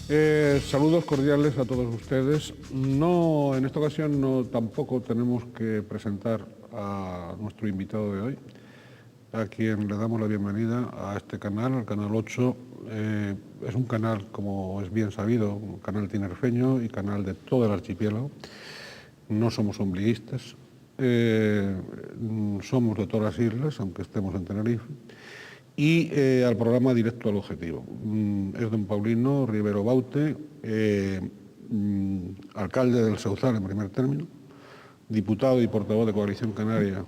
Saludos cordiales a todos ustedes. No, en esta ocasión tampoco tenemos que presentar a nuestro invitado de hoy, a quien le damos la bienvenida a este canal, al Canal 8. Es un canal, como es bien sabido, un canal tinerfeño y canal de todo el archipiélago. No somos ombliguistas, somos de todas las islas, aunque estemos en Tenerife. Y al programa Directo al Objetivo. Es don Paulino Rivero Baute, alcalde del Sauzal en primer término, diputado y portavoz de Coalición Canaria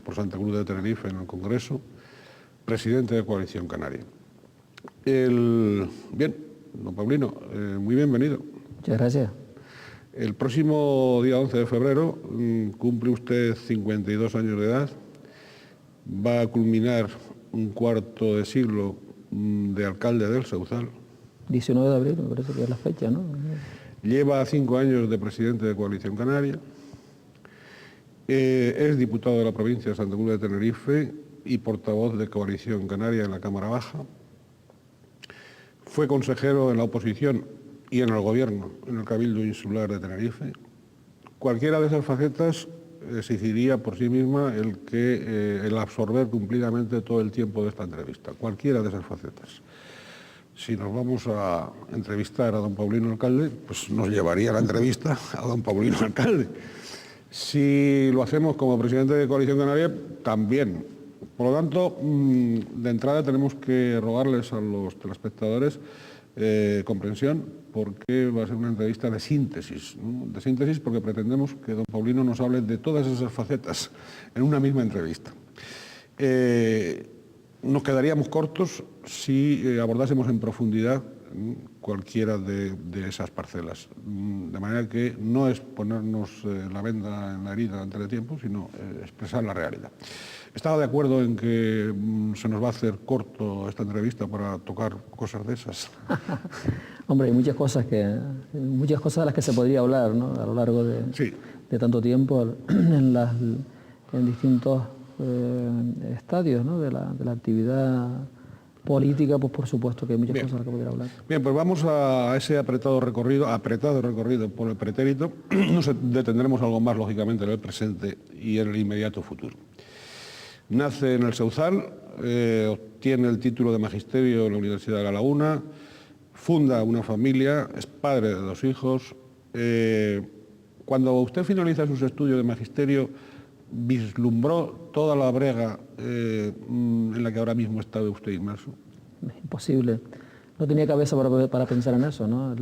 por Santa Cruz de Tenerife en el Congreso, presidente de Coalición Canaria. Bien, don Paulino, muy bienvenido. Muchas gracias. El próximo día 11 de febrero cumple usted 52 años de edad, va a culminar un cuarto de siglo de alcalde del Sauzal. 19 de abril, me parece que es la fecha, ¿no? Lleva 5 años de presidente de Coalición Canaria. Es diputado de la provincia de Santa Cruz de Tenerife y portavoz de Coalición Canaria en la Cámara Baja. Fue consejero en la oposición y en el gobierno, en el Cabildo Insular de Tenerife. Cualquiera de esas facetas exigiría por sí misma el absorber cumplidamente todo el tiempo de esta entrevista, cualquiera de esas facetas. Si nos vamos a entrevistar a don Paulino Alcalde, pues nos llevaría la entrevista a don Paulino Alcalde. Si lo hacemos como presidente de Coalición Canaria, también. Por lo tanto, de entrada tenemos que rogarles a los telespectadores comprensión, porque va a ser una entrevista de síntesis, ¿no? De síntesis porque pretendemos que don Paulino nos hable de todas esas facetas en una misma entrevista. Nos quedaríamos cortos si abordásemos en profundidad cualquiera de esas parcelas, de manera que no es ponernos la venda en la herida antes de tiempo, sino expresar la realidad. ¿Estaba de acuerdo en que se nos va a hacer corto esta entrevista para tocar cosas de esas? Hombre, hay muchas cosas de las que se podría hablar, ¿no? A lo largo de tanto tiempo en distintos estadios, ¿no? de la actividad política, pues por supuesto que hay muchas cosas de las que podría hablar. Bien, pues vamos a ese apretado recorrido por el pretérito. Nos detendremos algo más, lógicamente, en el presente y en el inmediato futuro. Nace en el Sauzal, obtiene el título de magisterio en la Universidad de La Laguna, funda una familia, es padre de 2 hijos. Cuando usted finaliza sus estudios de magisterio, ¿vislumbró toda la brega en la que ahora mismo está usted inmerso? Imposible. No tenía cabeza para pensar en eso, ¿no?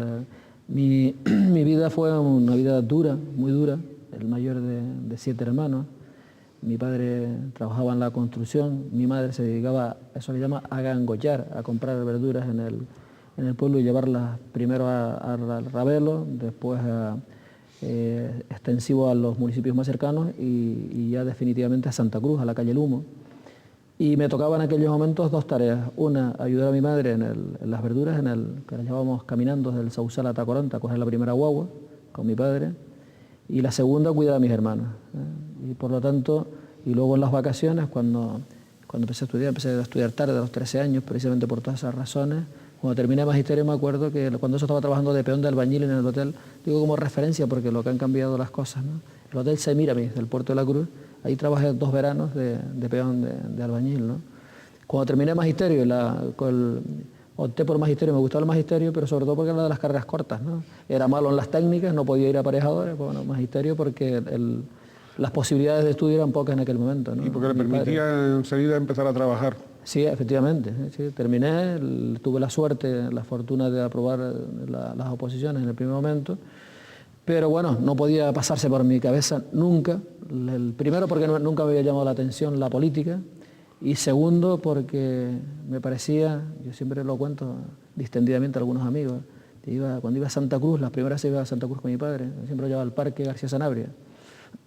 Mi vida fue una vida dura, muy dura, el mayor de 7 hermanos. Mi padre trabajaba en la construcción, mi madre se dedicaba, eso le llama a gangollar, a comprar verduras en el pueblo y llevarlas primero al Ravelo, después extensivo a los municipios más cercanos y ya definitivamente a Santa Cruz, a la calle El Humo. Y me tocaba en aquellos momentos 2 tareas. Una, ayudar a mi madre en las verduras, que las llevábamos caminando desde el Sauzal a Tacoranta, a coger la primera guagua con mi padre. Y la segunda, cuidar a mis hermanos. Y por lo tanto, y luego en las vacaciones, cuando empecé a estudiar tarde, a los 13 años, precisamente por todas esas razones. Cuando terminé magisterio me acuerdo que cuando eso estaba trabajando de peón de albañil en el hotel, digo como referencia porque lo que han cambiado las cosas, ¿no? El hotel Semíramis del Puerto de la Cruz, ahí trabajé 2 veranos de peón de albañil, ¿no? Cuando terminé magisterio, opté por magisterio, me gustaba el magisterio, pero sobre todo porque era de las carreras cortas, ¿no? Era malo en las técnicas, no podía ir a aparejadores, bueno, magisterio porque las posibilidades de estudio eran pocas en aquel momento, ¿no? Y porque le permitía enseguida empezar a trabajar. Sí, efectivamente, sí, terminé, tuve la suerte, la fortuna de aprobar las oposiciones en el primer momento, pero bueno, no podía pasarse por mi cabeza nunca, primero porque nunca me había llamado la atención la política, y segundo porque me parecía, yo siempre lo cuento distendidamente a algunos amigos, cuando iba a Santa Cruz, las primeras veces iba a Santa Cruz con mi padre, siempre lo llevaba al Parque García Sanabria,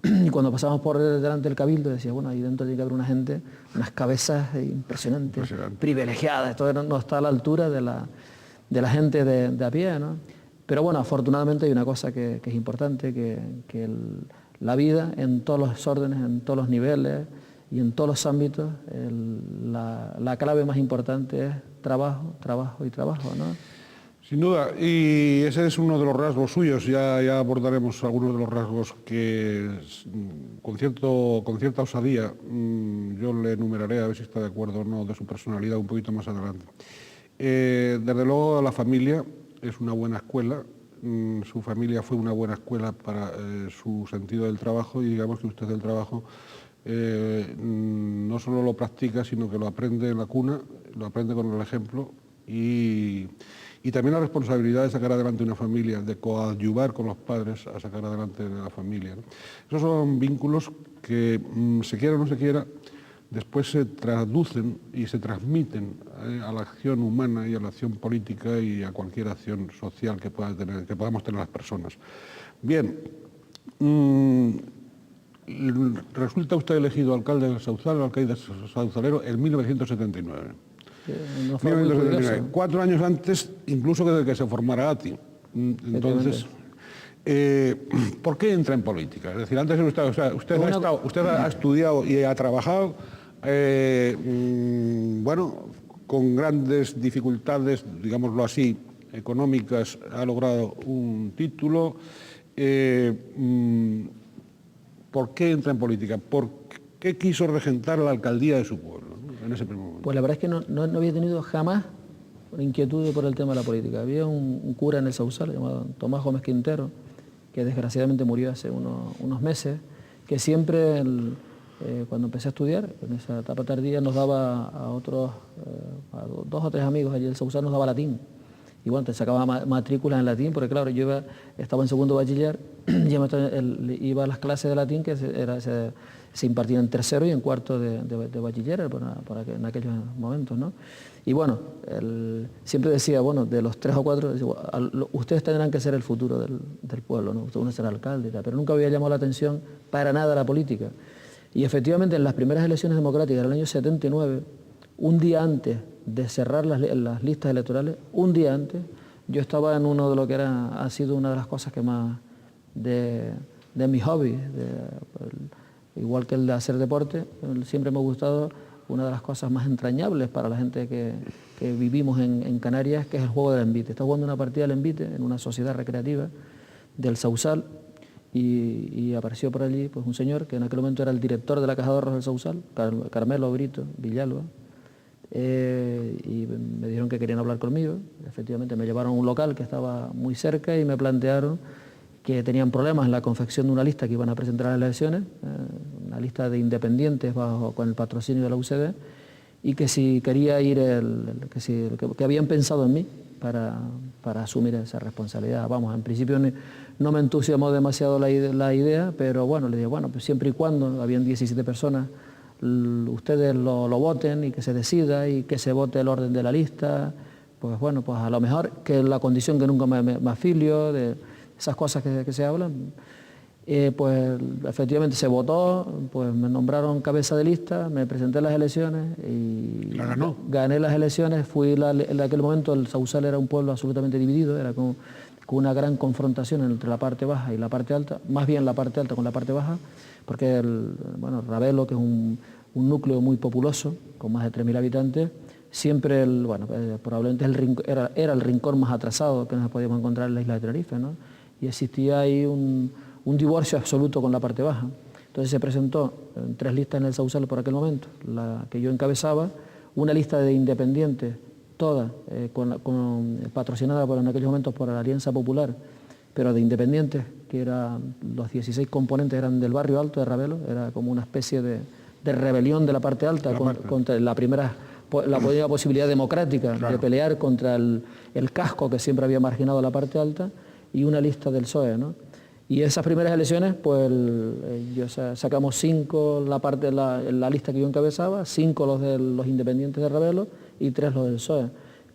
y cuando pasábamos por delante del Cabildo decía, bueno, ahí dentro tiene que haber una gente, unas cabezas impresionantes, privilegiadas, esto no está a la altura de la gente de a pie, ¿no? Pero bueno, afortunadamente hay una cosa que es importante, que la vida en todos los órdenes, en todos los niveles y en todos los ámbitos, la clave más importante es trabajo, trabajo y trabajo, ¿no? Sin duda, y ese es uno de los rasgos suyos. Ya abordaremos algunos de los rasgos que con cierta osadía yo le enumeraré, a ver si está de acuerdo o no, de su personalidad un poquito más adelante. Desde luego la familia es una buena escuela. Su familia fue una buena escuela para su sentido del trabajo, y digamos que usted del trabajo no solo lo practica, sino que lo aprende en la cuna, lo aprende con el ejemplo, y también la responsabilidad de sacar adelante una familia, de coadyuvar con los padres a sacar adelante la familia, ¿no? Esos son vínculos que, se quiera o no se quiera, después se traducen y se transmiten a la acción humana y a la acción política y a cualquier acción social que podamos tener las personas. Bien, resulta usted elegido alcalde del Sauzal, alcalde sauzalero, en 1979. No fue muy curioso. 4 años antes, incluso que se formara ATI. Entonces, ¿por qué entra en política? Es decir, antes usted ha estudiado y ha trabajado, bueno, con grandes dificultades, digámoslo así, económicas, ha logrado un título. ¿Por qué entra en política? ¿Por qué quiso regentar la alcaldía de su pueblo, ¿no?, en ese primer momento? Pues la verdad es que no había tenido jamás una inquietud por el tema de la política. Había un cura en el Sauzal llamado Tomás Gómez Quintero, que desgraciadamente murió hace unos meses, que siempre, cuando empecé a estudiar, en esa etapa tardía, nos daba a 2 o 3 amigos allí del Sauzal, nos daba latín. Y bueno, te sacaba matrículas en latín, porque claro, yo estaba en segundo bachiller, iba a las clases de latín que se impartían en tercero y en cuarto de bachiller, en aquellos momentos, ¿no? Y bueno, siempre decía, bueno, de los 3 o 4, ustedes tendrán que ser el futuro del pueblo, ¿no? Uno será alcalde y tal, pero nunca había llamado la atención para nada la política. Y efectivamente, en las primeras elecciones democráticas del año 79, un día antes de cerrar las listas electorales, un día antes, yo estaba en uno de lo que ha sido una de las cosas que más de mis hobbies, igual que el de hacer deporte, siempre me ha gustado una de las cosas más entrañables para la gente que vivimos en Canarias, que es el juego del envite. Estaba jugando una partida del envite en una sociedad recreativa del Sauzal, y apareció por allí pues un señor que en aquel momento era el director de la Caja de Ahorros del Sauzal, Carmelo Brito Villalba, y me dijeron que querían hablar conmigo. Efectivamente me llevaron a un local que estaba muy cerca y me plantearon que tenían problemas en la confección de una lista que iban a presentar a las elecciones, una lista de independientes con el patrocinio de la UCD, y que si quería ir, que habían pensado en mí para asumir esa responsabilidad. Vamos, en principio no me entusiasmó demasiado la idea, pero bueno, le dije, bueno, pues siempre y cuando, habían 17 personas, ustedes lo voten y que se decida y que se vote el orden de la lista, pues bueno, pues a lo mejor, que la condición que nunca me afilio, de esas cosas que se hablan, pues efectivamente se votó, pues me nombraron cabeza de lista, me presenté a las elecciones y ¿La ganó? Gané las elecciones. En aquel momento el Sauzal era un pueblo absolutamente dividido, era con una gran confrontación entre la parte baja y la parte alta, más bien la parte alta con la parte baja, porque Ravelo, que es un núcleo muy populoso, con más de 3.000 habitantes, siempre, probablemente era el rincón más atrasado que nos podíamos encontrar en la isla de Tenerife, ¿no? Y existía ahí un divorcio absoluto con la parte baja. Entonces se presentó en 3 listas en el Sauzal por aquel momento, la que yo encabezaba, una lista de independientes, toda patrocinada en aquellos momentos por la Alianza Popular, pero de independientes, que los 16 componentes eran del barrio alto de Ravelo, era como una especie de rebelión de la parte alta contra la primera posibilidad democrática, claro, de pelear contra el casco que siempre había marginado la parte alta, y una lista del PSOE, ¿no? Y esas primeras elecciones, pues sacamos 5 la lista que yo encabezaba, 5 los de los independientes de Ravelo y 3 los del PSOE.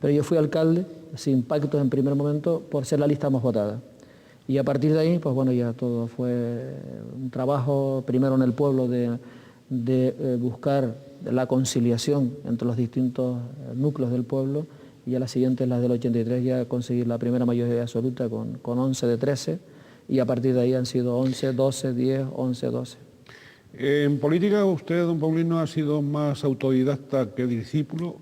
Pero yo fui alcalde, sin pactos en primer momento, por ser la lista más votada. Y a partir de ahí, pues bueno, ya todo fue un trabajo, primero en el pueblo, de buscar la conciliación entre los distintos núcleos del pueblo, y a las siguientes, las del 83, ya conseguir la primera mayoría absoluta con 11 de 13, y a partir de ahí han sido 11, 12, 10, 11, 12. En política usted, don Paulino, ha sido más autodidacta que discípulo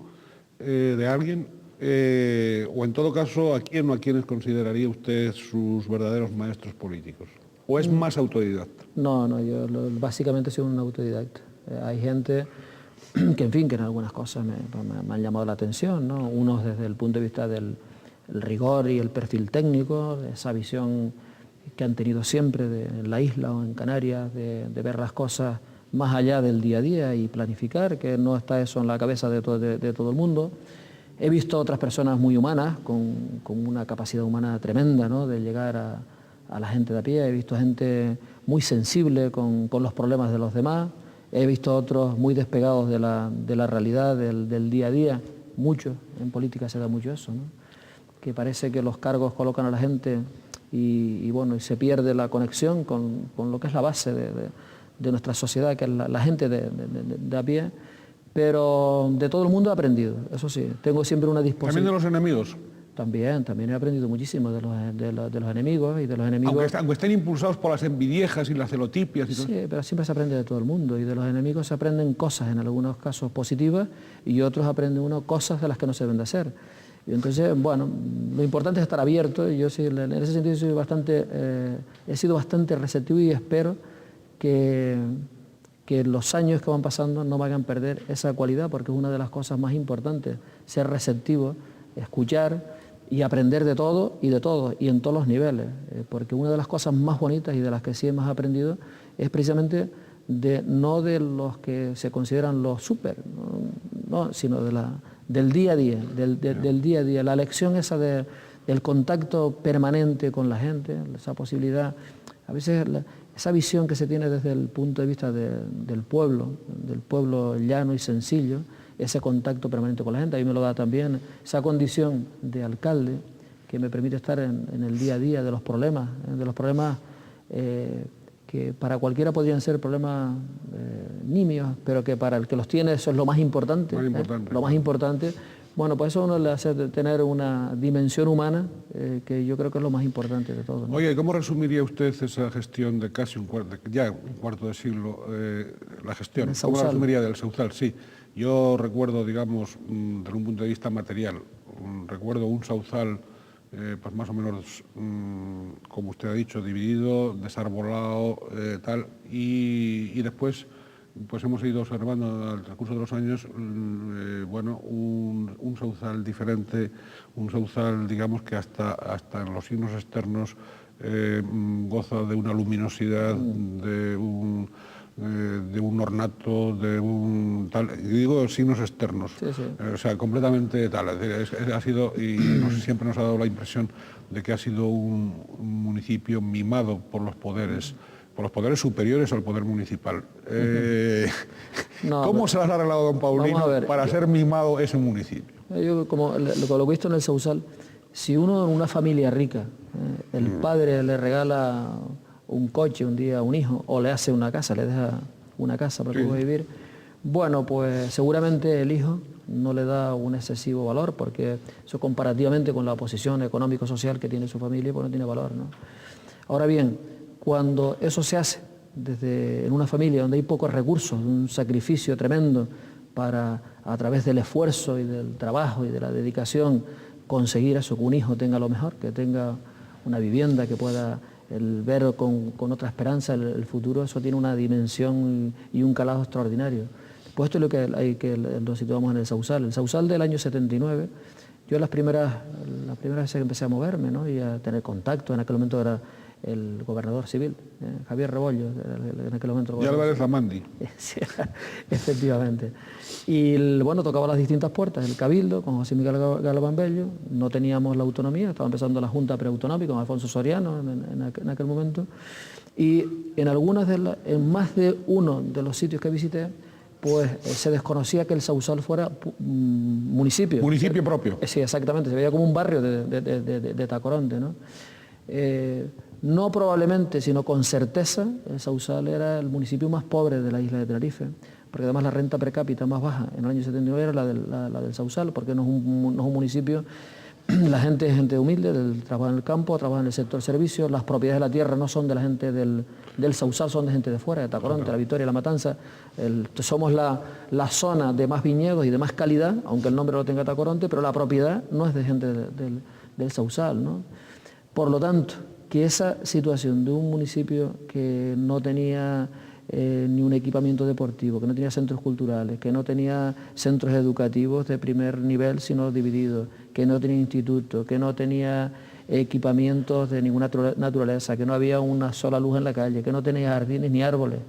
de alguien. o en todo caso, ¿a quién o a quiénes consideraría usted sus verdaderos maestros políticos? ¿O es más autodidacta? No, yo básicamente soy un autodidacta. Hay gente que, en fin, que en algunas cosas me han llamado la atención, ¿no? Unos desde el punto de vista del el rigor y el perfil técnico, esa visión que han tenido siempre en la isla o en Canarias, de ver las cosas más allá del día a día y planificar, que no está eso en la cabeza de todo el mundo. He visto otras personas muy humanas, con una capacidad humana tremenda, ¿no? De llegar a la gente de a pie. He visto gente muy sensible con los problemas de los demás. He visto otros muy despegados de la realidad del día a día. Mucho, en política se da mucho eso, ¿no? Que parece que los cargos colocan a la gente y se pierde la conexión con lo que es la base de nuestra sociedad, que es la gente de a pie. Pero de todo el mundo he aprendido, eso sí, tengo siempre una disposición. ¿También de los enemigos? También he aprendido muchísimo de los enemigos y de los enemigos. Aunque estén impulsados por las envidiejas y las celotipias y todo. Sí, pero siempre se aprende de todo el mundo, y de los enemigos se aprenden cosas, en algunos casos positivas, y otros aprenden uno cosas de las que no se deben de hacer. Y entonces, lo importante es estar abierto, y yo sí, en ese sentido he sido bastante receptivo, y espero que los años que van pasando no me hagan perder esa cualidad, porque es una de las cosas más importantes, ser receptivo, escuchar y aprender de todo y en todos los niveles, porque una de las cosas más bonitas y de las que sí hemos aprendido es precisamente no de los que se consideran los súper, no, sino del día a día, del día a día, la lección esa del contacto permanente con la gente, esa posibilidad, a veces esa visión que se tiene desde el punto de vista del pueblo llano y sencillo, ese contacto permanente con la gente. A mí me lo da también esa condición de alcalde, que me permite estar en el día a día de los problemas que para cualquiera podrían ser problemas nimios, pero que para el que los tiene eso es lo más importante. Lo más importante. Bueno, pues eso a uno le hace tener una dimensión humana que yo creo que es lo más importante de todo, ¿no? Oye, ¿cómo resumiría usted esa gestión de casi un cuarto de siglo, la gestión? ¿Cómo la resumiría del Sauzal? Sí, yo recuerdo, digamos, desde un punto de vista material, recuerdo un Sauzal pues más o menos, como usted ha dicho, dividido, desarbolado, tal, y después pues hemos ido observando al transcurso de los años, un Sauzal diferente, un Sauzal, digamos, que hasta en los signos externos goza de una luminosidad, de un ornato, de un tal, digo signos externos, sí. O sea, completamente tal. Ha sido, y siempre nos ha dado la impresión de que ha sido un municipio mimado por los poderes superiores al poder municipal. ¿Cómo se las ha arreglado don Paulino para ser mimado ese municipio? Yo, como lo he visto en el Sauzal, si uno en una familia rica, el padre le regala un coche un día a un hijo, o le hace una casa, le deja una casa para que pueda vivir, bueno, pues seguramente el hijo no le da un excesivo valor, porque eso comparativamente con la posición económico-social que tiene su familia, pues no tiene valor, ¿no? Ahora bien, cuando eso se hace en una familia donde hay pocos recursos, un sacrificio tremendo para, a través del esfuerzo y del trabajo y de la dedicación, conseguir eso, que un hijo tenga lo mejor, que tenga una vivienda, que pueda ver con otra esperanza el futuro, eso tiene una dimensión y un calado extraordinario. Pues esto es lo que lo situamos en el Sauzal. El Sauzal del año 79, yo las primeras veces que empecé a moverme, ¿no? Y a tener contacto, en aquel momento era el gobernador civil, Javier Rebollo, en aquel momento. Y Álvarez Lamandi. Sí, efectivamente. Y tocaba las distintas puertas, el Cabildo, con José Miguel Galván Bello, no teníamos la autonomía, estaba empezando la Junta Preautonómica con Alfonso Soriano en aquel momento, y en más de uno de los sitios que visité, pues se desconocía que el Sauzal fuera municipio. Municipio propio. Sí, exactamente, se veía como un barrio de Tacoronte, ¿no? No probablemente, sino con certeza, el Sauzal era el municipio más pobre de la isla de Tenerife, porque además la renta per cápita más baja en el año 79 era la del Sauzal, porque no es un municipio La gente es gente humilde, trabaja en el campo, trabaja en el sector servicios, las propiedades de la tierra no son de la gente del Sausal, son de gente de fuera, de Tacoronte, La Victoria, La Matanza. Somos la zona de más viñedos y de más calidad, aunque el nombre lo tenga Tacoronte, pero la propiedad no es de gente del Sausal, ¿no? Por lo tanto, que esa situación de un municipio que no tenía ni un equipamiento deportivo, que no tenía centros culturales, que no tenía centros educativos de primer nivel sino divididos, que no tenía instituto, que no tenía equipamientos de ninguna naturaleza, que no había una sola luz en la calle, que no tenía jardines ni árboles,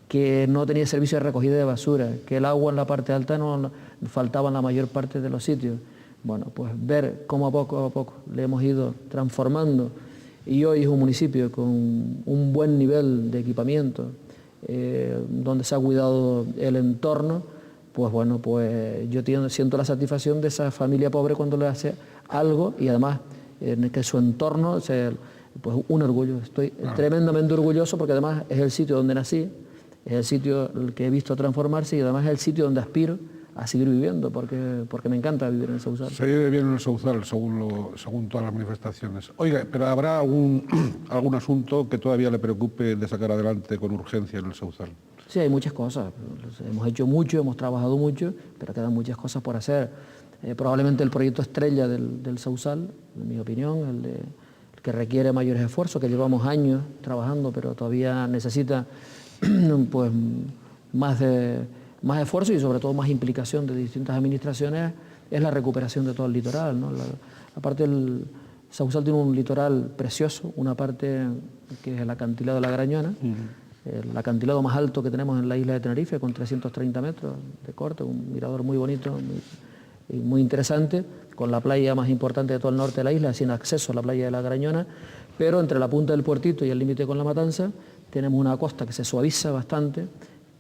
que no tenía servicio de recogida de basura, que el agua en la parte alta no faltaba en la mayor parte de los sitios. Bueno, pues ver cómo poco a poco le hemos ido transformando y hoy es un municipio con un buen nivel de equipamiento, donde se ha cuidado el entorno, pues bueno, pues yo siento la satisfacción de esa familia pobre cuando le hace algo y además en que su entorno, pues un orgullo. Estoy tremendamente orgulloso porque además es el sitio donde nací, es el sitio que he visto transformarse y además es el sitio donde aspiro a seguir viviendo porque me encanta vivir en el Sausal. Se vive bien en el Sausal, según todas las manifestaciones. Oiga, pero ¿habrá algún asunto que todavía le preocupe de sacar adelante con urgencia en el Sausal? Sí, hay muchas cosas. Hemos hecho mucho, hemos trabajado mucho, pero quedan muchas cosas por hacer. Probablemente el proyecto estrella del Sausal, en mi opinión, el que requiere mayores esfuerzos, que llevamos años trabajando, pero todavía necesita pues, más esfuerzo y sobre todo más implicación de distintas administraciones, es la recuperación de todo el litoral, ¿no? Aparte el Sausal tiene un litoral precioso, una parte que es el acantilado de la Grañona, el acantilado más alto que tenemos en la isla de Tenerife, con 330 metros de corte, un mirador muy bonito, muy interesante, con la playa más importante de todo el norte de la isla, sin acceso a la playa de la Grañona, pero entre la punta del puertito y el límite con La Matanza tenemos una costa que se suaviza bastante,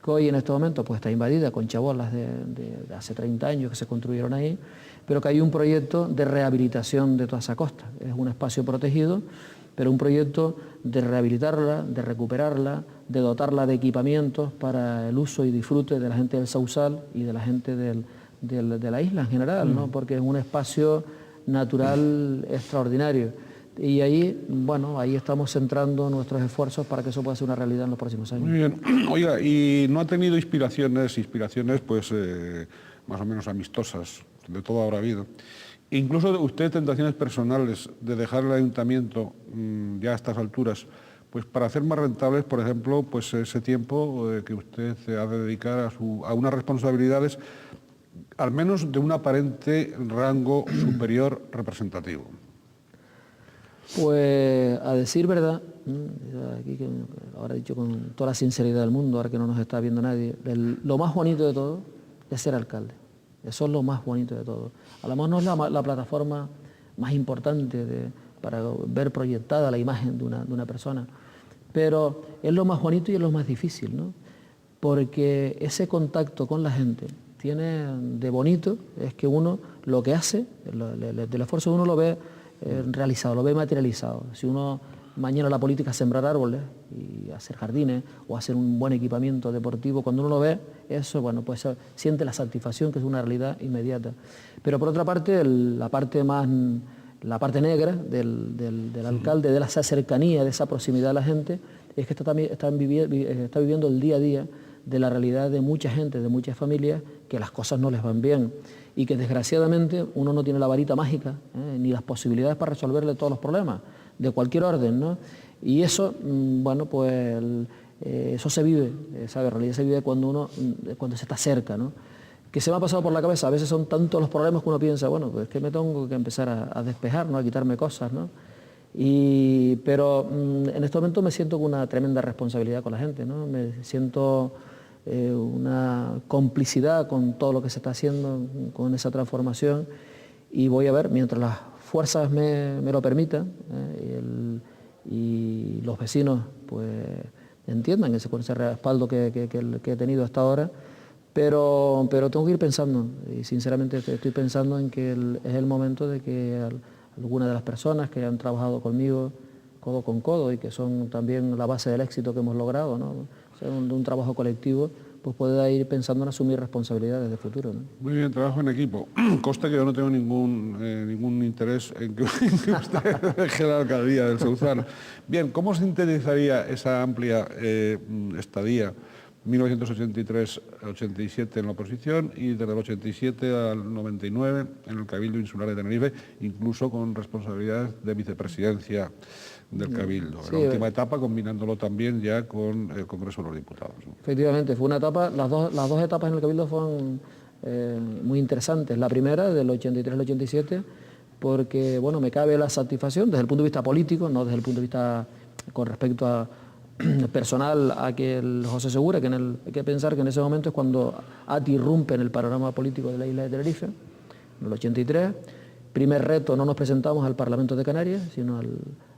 que hoy en este momento pues, está invadida con chabolas de hace 30 años que se construyeron ahí, pero que hay un proyecto de rehabilitación de toda esa costa. Es un espacio protegido, pero un proyecto de rehabilitarla, de recuperarla, de dotarla de equipamientos para el uso y disfrute de la gente del Sausal y de la gente de la isla en general, ¿no? Porque es un espacio natural extraordinario. Y ahí, bueno, ahí estamos centrando nuestros esfuerzos para que eso pueda ser una realidad en los próximos años. Muy bien. Oiga, ¿y no ha tenido inspiraciones pues más o menos amistosas? De todo habrá habido. Incluso usted tentaciones personales de dejar el ayuntamiento ya a estas alturas, pues para hacer más rentables, por ejemplo, pues ese tiempo que usted ha de dedicar a unas responsabilidades, al menos de un aparente rango superior representativo. Pues a decir verdad, aquí ahora he dicho con toda la sinceridad del mundo, ahora que no nos está viendo nadie, lo más bonito de todo es ser alcalde. Eso es lo más bonito de todo. A lo mejor no es la plataforma más importante para ver proyectada la imagen de una persona, pero es lo más bonito y es lo más difícil, ¿no? Porque ese contacto con la gente tiene de bonito, es que uno lo que hace, del esfuerzo uno lo ve realizado, lo ve materializado. Si uno mañana la política es sembrar árboles y hacer jardines o hacer un buen equipamiento deportivo, cuando uno lo ve, eso, bueno, pues siente la satisfacción que es una realidad inmediata. Pero por otra parte, la parte negra del alcalde, de esa cercanía, de esa proximidad a la gente, es que está viviendo el día a día de la realidad de mucha gente, de muchas familias, que las cosas no les van bien y que desgraciadamente uno no tiene la varita mágica, ni las posibilidades para resolverle todos los problemas, de cualquier orden, ¿no? Y eso, bueno, pues eso se vive, ¿sabe? En realidad se vive cuando se está cerca, ¿no? Que se me ha pasado por la cabeza, a veces son tantos los problemas que uno piensa, bueno, pues es que me tengo que empezar a despejar, ¿no? A quitarme cosas, ¿no? Pero en este momento me siento con una tremenda responsabilidad con la gente, ¿no? Me siento una complicidad con todo lo que se está haciendo, con esa transformación, y voy a ver, mientras las fuerzas me lo permitan, y los vecinos pues entiendan con ese respaldo que he tenido hasta ahora, pero tengo que ir pensando, y sinceramente estoy pensando en que es el momento de que algunas de las personas que han trabajado conmigo codo con codo y que son también la base del éxito que hemos logrado, ¿no? O sea, de un trabajo colectivo, pues pueda ir pensando en asumir responsabilidades de futuro, ¿no? Muy bien, trabajo en equipo. Consta que yo no tengo ningún interés en que usted deje la alcaldía del Sauzal. Bien, ¿cómo sintetizaría esa amplia estadía, 1983-87 en la oposición y desde el 87 al 99 en el Cabildo Insular de Tenerife, incluso con responsabilidades de vicepresidencia del Cabildo, Sí, en la última etapa combinándolo también ya con el Congreso de los Diputados, ¿no? Efectivamente, fue una etapa, las dos etapas en el Cabildo fueron muy interesantes. La primera, del 83 al 87, porque bueno, me cabe la satisfacción desde el punto de vista político, no desde el punto de vista con respecto a personal a que el José Segura, que hay que pensar que en ese momento es cuando ATI irrumpe en el panorama político de la isla de Tenerife, en el 83. Primer reto, no nos presentamos al Parlamento de Canarias, sino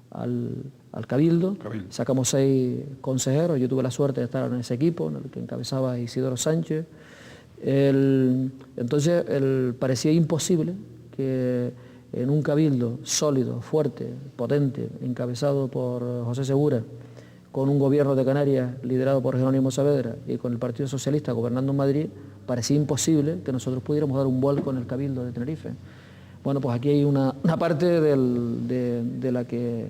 al Cabildo. Sacamos 6 consejeros, yo tuve la suerte de estar en ese equipo, en el que encabezaba Isidoro Sánchez. Entonces parecía imposible que en un Cabildo sólido, fuerte, potente, encabezado por José Segura, con un gobierno de Canarias liderado por Jerónimo Saavedra y con el Partido Socialista gobernando en Madrid, parecía imposible que nosotros pudiéramos dar un vuelco en el Cabildo de Tenerife. Bueno, pues aquí hay una parte de la que,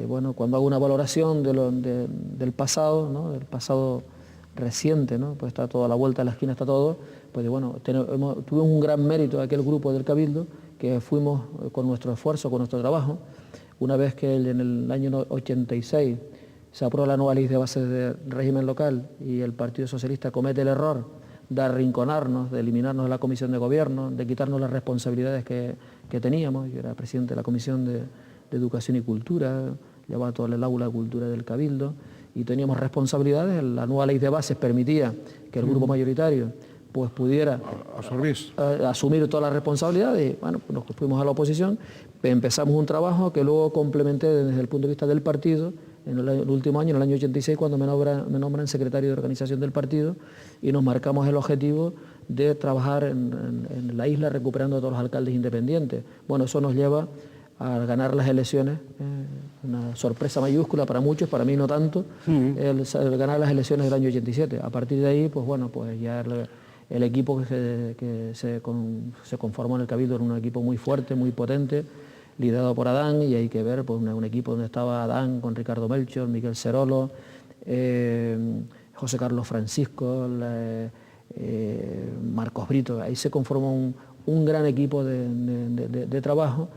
bueno, cuando hago una valoración del pasado, ¿no?, del pasado reciente, ¿no?, pues está todo a la vuelta de la esquina, está todo, pues bueno, tuvimos un gran mérito de aquel grupo del Cabildo, que fuimos con nuestro esfuerzo, con nuestro trabajo, una vez que en el año 86 se aprueba la nueva ley de bases de régimen local y el Partido Socialista comete el error de arrinconarnos, de eliminarnos de la Comisión de Gobierno, de quitarnos las responsabilidades que teníamos. Yo era presidente de la Comisión de Educación y Cultura, llevaba todo el aula de cultura del Cabildo y teníamos responsabilidades. La nueva ley de bases permitía que el grupo mayoritario pues pudiera asumir todas las responsabilidades. Bueno, pues nos fuimos a la oposición, empezamos un trabajo que luego complementé desde el punto de vista del partido, en el último año, en el año 86, cuando me nombran secretario de organización del partido y nos marcamos el objetivo de trabajar en la isla recuperando a todos los alcaldes independientes. Bueno, eso nos lleva a ganar las elecciones, una sorpresa mayúscula para muchos, para mí no tanto, el ganar las elecciones del año 87. A partir de ahí, pues bueno, pues ya el equipo que se conformó en el Cabildo era un equipo muy fuerte, muy potente, liderado por Adán, y hay que ver pues, un equipo donde estaba Adán con Ricardo Melchor, Miguel Serolo, José Carlos Francisco, Marcos Brito. Ahí se conformó un gran equipo de trabajo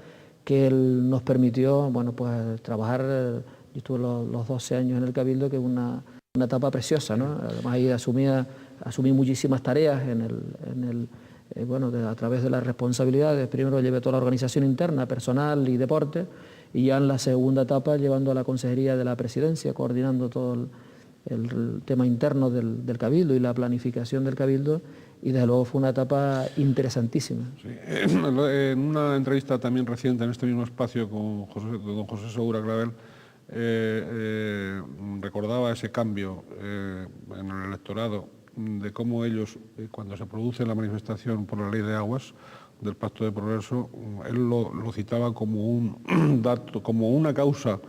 que nos permitió, bueno, pues trabajar. Yo estuve los 12 años en el Cabildo, que es una etapa preciosa, ¿no? Además ahí asumí muchísimas tareas bueno, a través de las responsabilidades. Primero llevé toda la organización interna, personal y deporte, y ya en la segunda etapa llevando a la Consejería de la Presidencia, coordinando todo el tema interno del Cabildo y la planificación del Cabildo, y desde luego fue una etapa interesantísima. Sí. En una entrevista también reciente en este mismo espacio con don José Segura Clavel, recordaba ese cambio en el electorado, de cómo ellos, cuando se produce la manifestación por la ley de aguas del Pacto de Progreso, él lo citaba como un dato, como una causa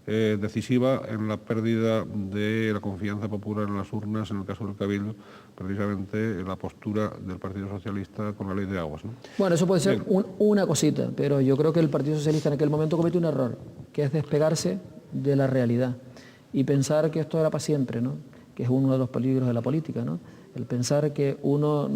decisiva en la pérdida de la confianza popular en las urnas, en el caso del Cabildo, precisamente la postura del Partido Socialista con la ley de aguas, ¿no? Bueno, eso puede ser una cosita, pero yo creo que el Partido Socialista en aquel momento cometió un error, que es despegarse de la realidad y pensar que esto era para siempre, ¿no?, que es uno de los peligros de la política, ¿no?, el pensar que uno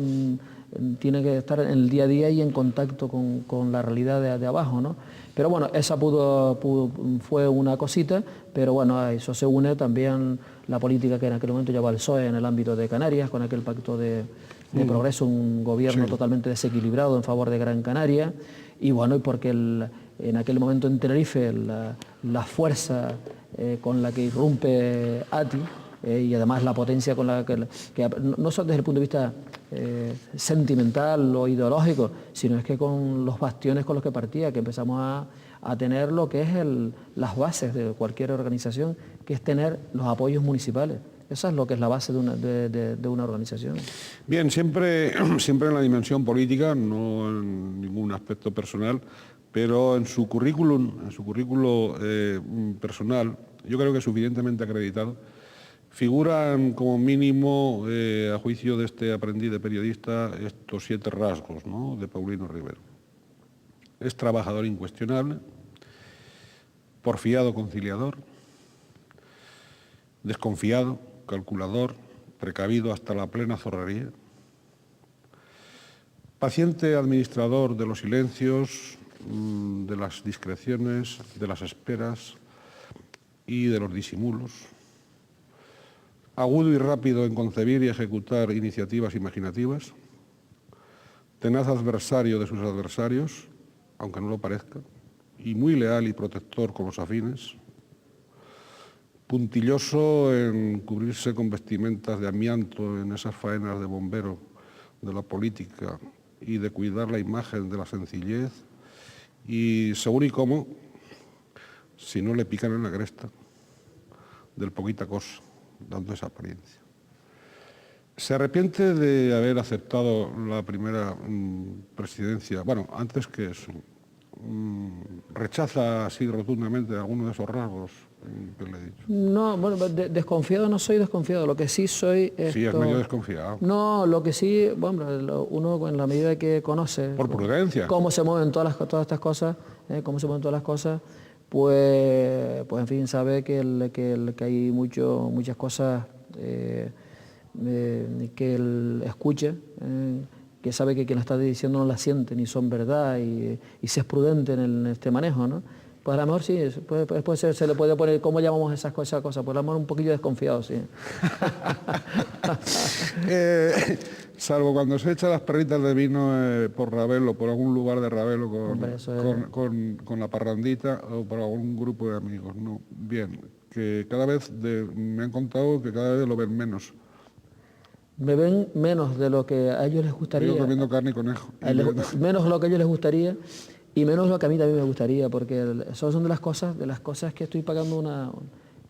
tiene que estar en el día a día y en contacto con la realidad de abajo, ¿no? Pero bueno, esa fue una cosita, pero bueno, a eso se une también la política que en aquel momento llevaba el PSOE en el ámbito de Canarias, con aquel pacto de progreso, un gobierno totalmente desequilibrado en favor de Gran Canaria, y bueno, y porque en aquel momento en Tenerife la fuerza con la que irrumpe ATI, y además la potencia con la que no solo desde el punto de vista sentimental o ideológico, sino es que con los bastiones con los que partía, que empezamos a tener lo que es las bases de cualquier organización, que es tener los apoyos municipales. Esa es lo que es la base de una organización. Bien, siempre en la dimensión política, no en ningún aspecto personal, pero en su currículum personal, yo creo que es suficientemente acreditado Figuran como mínimo, a juicio de este aprendiz de periodista, estos 7 rasgos, ¿no?, de Paulino Rivero. Es trabajador incuestionable, porfiado conciliador, desconfiado, calculador, precavido hasta la plena zorrería, paciente administrador de los silencios, de las discreciones, de las esperas y de los disimulos, agudo y rápido en concebir y ejecutar iniciativas imaginativas, tenaz adversario de sus adversarios, aunque no lo parezca, y muy leal y protector con los afines, puntilloso en cubrirse con vestimentas de amianto en esas faenas de bombero de la política y de cuidar la imagen de la sencillez, y según y cómo, si no le pican en la cresta, del poquita cosa, dando esa apariencia. Se arrepiente de haber aceptado la primera presidencia, bueno, antes que eso, rechaza así rotundamente alguno de esos rasgos que le he dicho. No, bueno, desconfiado no soy desconfiado, lo que sí soy... Sí, es medio desconfiado. No, lo que sí, bueno, uno en la medida que conoce... Por prudencia. Cómo se mueven todas estas cosas, pues en fin, sabe que hay muchas cosas que él escucha, que sabe que quien lo está diciendo no la siente ni son verdad y se es prudente en este manejo, ¿no? Pues a lo mejor sí, puede ser, se le puede poner, ¿cómo llamamos esas cosas? Pues a lo mejor un poquillo desconfiado, sí. Salvo cuando se echa las perritas de vino por Ravelo, por algún lugar de Ravelo con la parrandita o por algún grupo de amigos, ¿no? Bien, que cada vez, me han contado que cada vez lo ven menos. Me ven menos de lo que a ellos les gustaría. Yo comiendo carne y conejo. Menos lo que a ellos les gustaría y menos lo que a mí también me gustaría, porque eso son de las cosas que estoy pagando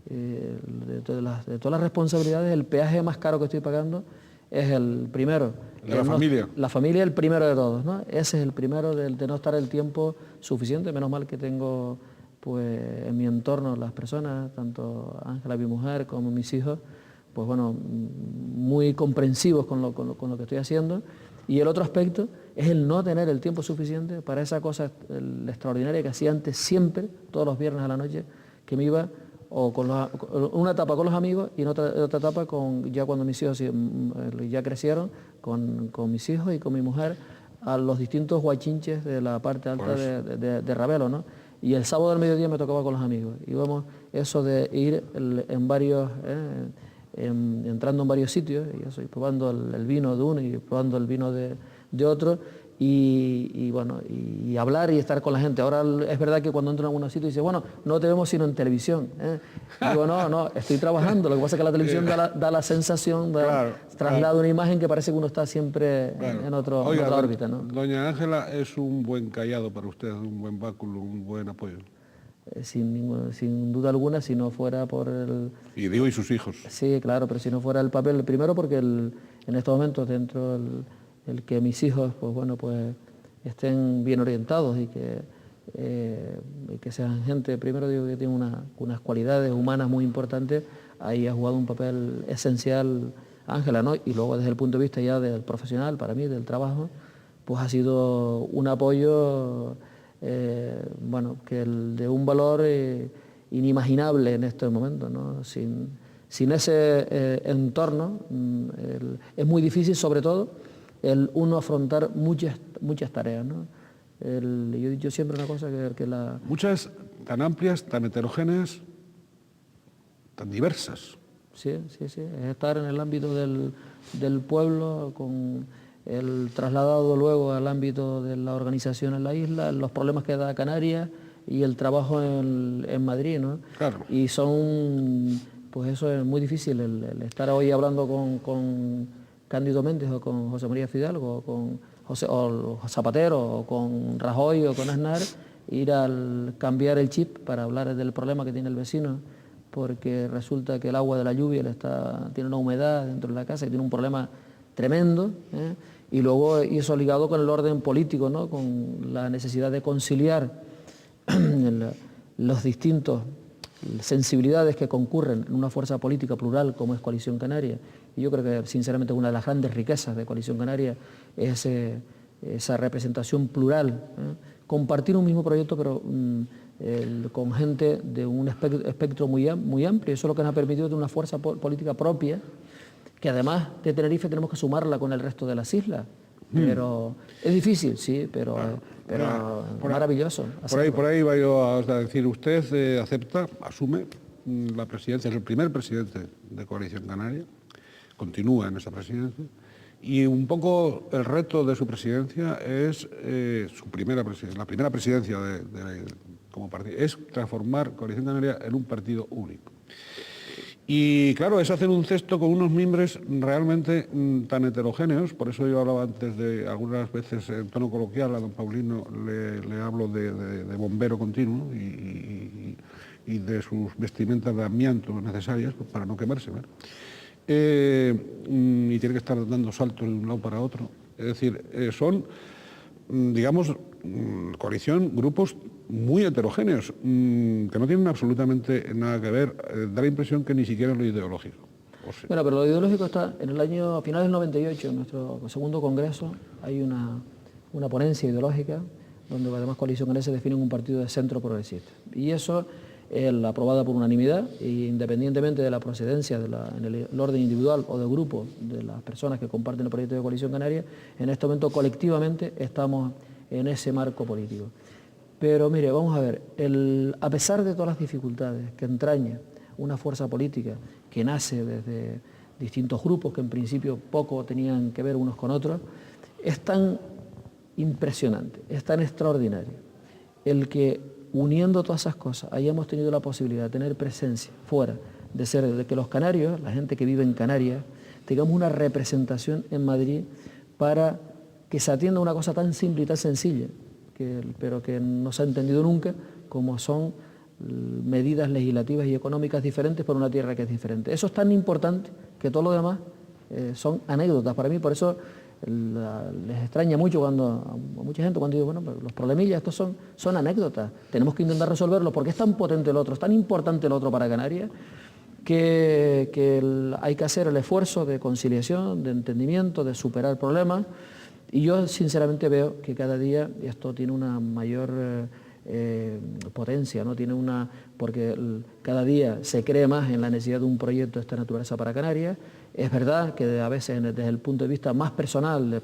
de todas las responsabilidades, el peaje más caro que estoy pagando es el primero. De la familia. La familia es el primero de todos, ¿no? Ese es el primero de no estar el tiempo suficiente, menos mal que tengo pues en mi entorno las personas, tanto Ángela, mi mujer, como mis hijos, pues bueno, muy comprensivos con lo que estoy haciendo. Y el otro aspecto es el no tener el tiempo suficiente para esa cosa extraordinaria que hacía antes siempre, todos los viernes a la noche, que me iba o una etapa con los amigos y en otra etapa ya cuando mis hijos ya crecieron, con mis hijos y con mi mujer, a los distintos guachinches de la parte alta de Ravelo, ¿no? Y el sábado del mediodía me tocaba con los amigos. Íbamos eso de ir en varios... entrando en varios sitios, y eso, y probando el vino de uno y probando el vino de otro, y bueno, y hablar y estar con la gente. Ahora es verdad que cuando entro en algunos sitios dice, bueno, no te vemos sino en televisión. Digo, no, estoy trabajando, lo que pasa es que la televisión da la sensación, traslada una imagen que parece que uno está siempre en otra órbita, ¿no? Doña Ángela es un buen callado para usted, un buen báculo, un buen apoyo. Sin duda alguna, si no fuera por el... Y sus hijos. Sí, claro, pero si no fuera el papel, primero porque en estos momentos dentro el que mis hijos, pues bueno, pues estén bien orientados y que sean gente, primero digo que tiene unas cualidades humanas muy importantes, ahí ha jugado un papel esencial Ángela, ¿no? Y luego desde el punto de vista ya del profesional, para mí, del trabajo, pues ha sido un apoyo... bueno, que de un valor inimaginable en estos momentos, ¿no? Sin ese entorno es muy difícil, sobre todo, uno afrontar muchas tareas, ¿no? Yo he dicho siempre una cosa Muchas tan amplias, tan heterogéneas, tan diversas. Sí, es estar en el ámbito del pueblo con... el trasladado luego al ámbito de la organización en la isla, los problemas que da Canarias y el trabajo en Madrid, ¿no? Claro. Y pues eso es muy difícil, el estar hoy hablando con Cándido Méndez o con José María Fidalgo o con Zapatero o con Rajoy o con Aznar, ir al cambiar el chip para hablar del problema que tiene el vecino, porque resulta que el agua de la lluvia tiene una humedad dentro de la casa y tiene un problema tremendo, y luego eso ligado con el orden político, ¿no? Con la necesidad de conciliar los distintos sensibilidades que concurren en una fuerza política plural como es Coalición Canaria. Y yo creo que, sinceramente, una de las grandes riquezas de Coalición Canaria es esa representación plural, ¿eh? Compartir un mismo proyecto, pero con gente de un espectro muy amplio. Eso es lo que nos ha permitido tener una fuerza política propia, que además de Tenerife tenemos que sumarla con el resto de las islas. Pero es difícil, sí, pero maravilloso. Por ahí va yo a decir, usted acepta, asume la presidencia, es el primer presidente de Coalición Canaria, continúa en esa presidencia, y un poco el reto de su presidencia es, la primera presidencia como partido, es transformar Coalición Canaria en un partido único. Y claro, es hacer un cesto con unos mimbres realmente tan heterogéneos, por eso yo hablaba antes de, algunas veces en tono coloquial, a don Paulino le hablo de bombero continuo y de sus vestimentas de amianto necesarias para no quemarse, ¿verdad? Y tiene que estar dando saltos de un lado para otro. Es decir, son, digamos, grupos muy heterogéneos, que no tienen absolutamente nada que ver. Da la impresión que ni siquiera en lo ideológico. Bueno, pero lo ideológico está en el año, a finales del 98, en nuestro segundo congreso, hay una ponencia ideológica donde además Coalición Canaria se define en un partido de centro progresista. Y eso es aprobada por unanimidad, e independientemente de la procedencia en el orden individual o de grupo de las personas que comparten el proyecto de Coalición Canaria, en este momento colectivamente estamos en ese marco político. Pero mire, vamos a ver, a pesar de todas las dificultades que entraña una fuerza política que nace desde distintos grupos que en principio poco tenían que ver unos con otros, es tan impresionante, es tan extraordinario el que, uniendo todas esas cosas, hayamos tenido la posibilidad de tener presencia fuera, de que los canarios, la gente que vive en Canarias, tengamos una representación en Madrid para que se atienda una cosa tan simple y tan sencilla, pero que no se ha entendido nunca, como son medidas legislativas y económicas diferentes por una tierra que es diferente. Eso es tan importante que todo lo demás son anécdotas para mí, por eso les extraña mucho a mucha gente cuando digo, bueno, pero los problemillas estos son anécdotas, tenemos que intentar resolverlos porque es tan potente el otro, es tan importante el otro para Canarias, que hay que hacer el esfuerzo de conciliación, de entendimiento, de superar problemas. Y yo sinceramente veo que cada día esto tiene una mayor potencia, ¿no? Porque cada día se cree más en la necesidad de un proyecto de esta naturaleza para Canarias. Es verdad que a veces desde el punto de vista más personal,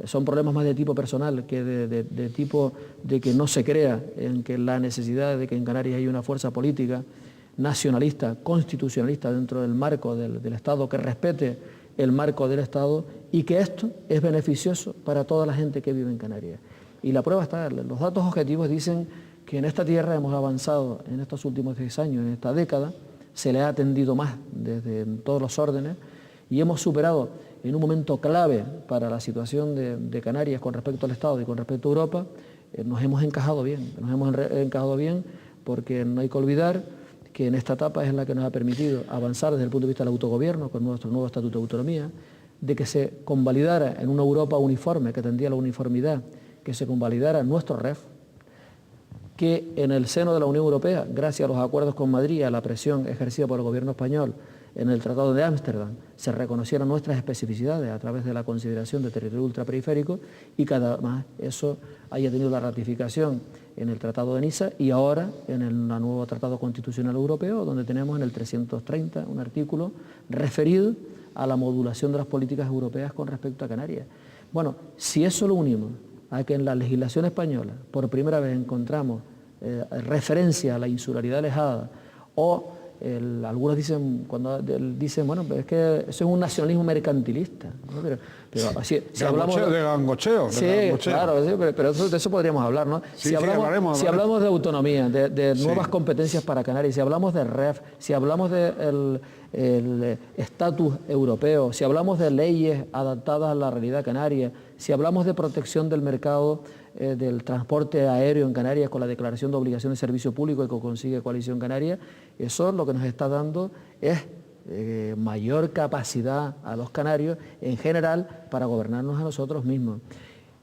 son problemas más de tipo personal que de tipo de que no se crea en que la necesidad de que en Canarias haya una fuerza política nacionalista, constitucionalista dentro del marco del Estado, que respete el marco del Estado y que esto es beneficioso para toda la gente que vive en Canarias. Y la prueba está, los datos objetivos dicen que en esta tierra hemos avanzado en estos últimos 10 años, en esta década, se le ha atendido más desde todos los órdenes y hemos superado en un momento clave para la situación de Canarias con respecto al Estado y con respecto a Europa, nos hemos encajado bien porque no hay que olvidar que en esta etapa es la que nos ha permitido avanzar desde el punto de vista del autogobierno con nuestro nuevo Estatuto de Autonomía, de que se convalidara en una Europa uniforme, que tendía a la uniformidad, que se convalidara nuestro REF, que en el seno de la Unión Europea, gracias a los acuerdos con Madrid, a la presión ejercida por el gobierno español en el Tratado de Ámsterdam, se reconocieran nuestras especificidades a través de la consideración de territorio ultraperiférico y que además eso haya tenido la ratificación en el Tratado de Niza y ahora en el nuevo Tratado Constitucional Europeo, donde tenemos en el 330 un artículo referido a la modulación de las políticas europeas con respecto a Canarias. Bueno, si eso lo unimos a que en la legislación española por primera vez encontramos referencia a la insularidad alejada o algunos dicen, bueno, pero es que eso es un nacionalismo mercantilista, ¿no? Pero así, si hablamos de gangocheo. Sí, claro, sí, pero de eso podríamos hablar, ¿no? Sí, si hablamos de autonomía, de nuevas sí. competencias para Canarias, si hablamos de REF, si hablamos del estatus europeo, si hablamos de leyes adaptadas a la realidad canaria, si hablamos de protección del mercado del transporte aéreo en Canarias con la declaración de obligación de servicio público que consigue Coalición Canaria, eso lo que nos está dando es mayor capacidad a los canarios en general para gobernarnos a nosotros mismos.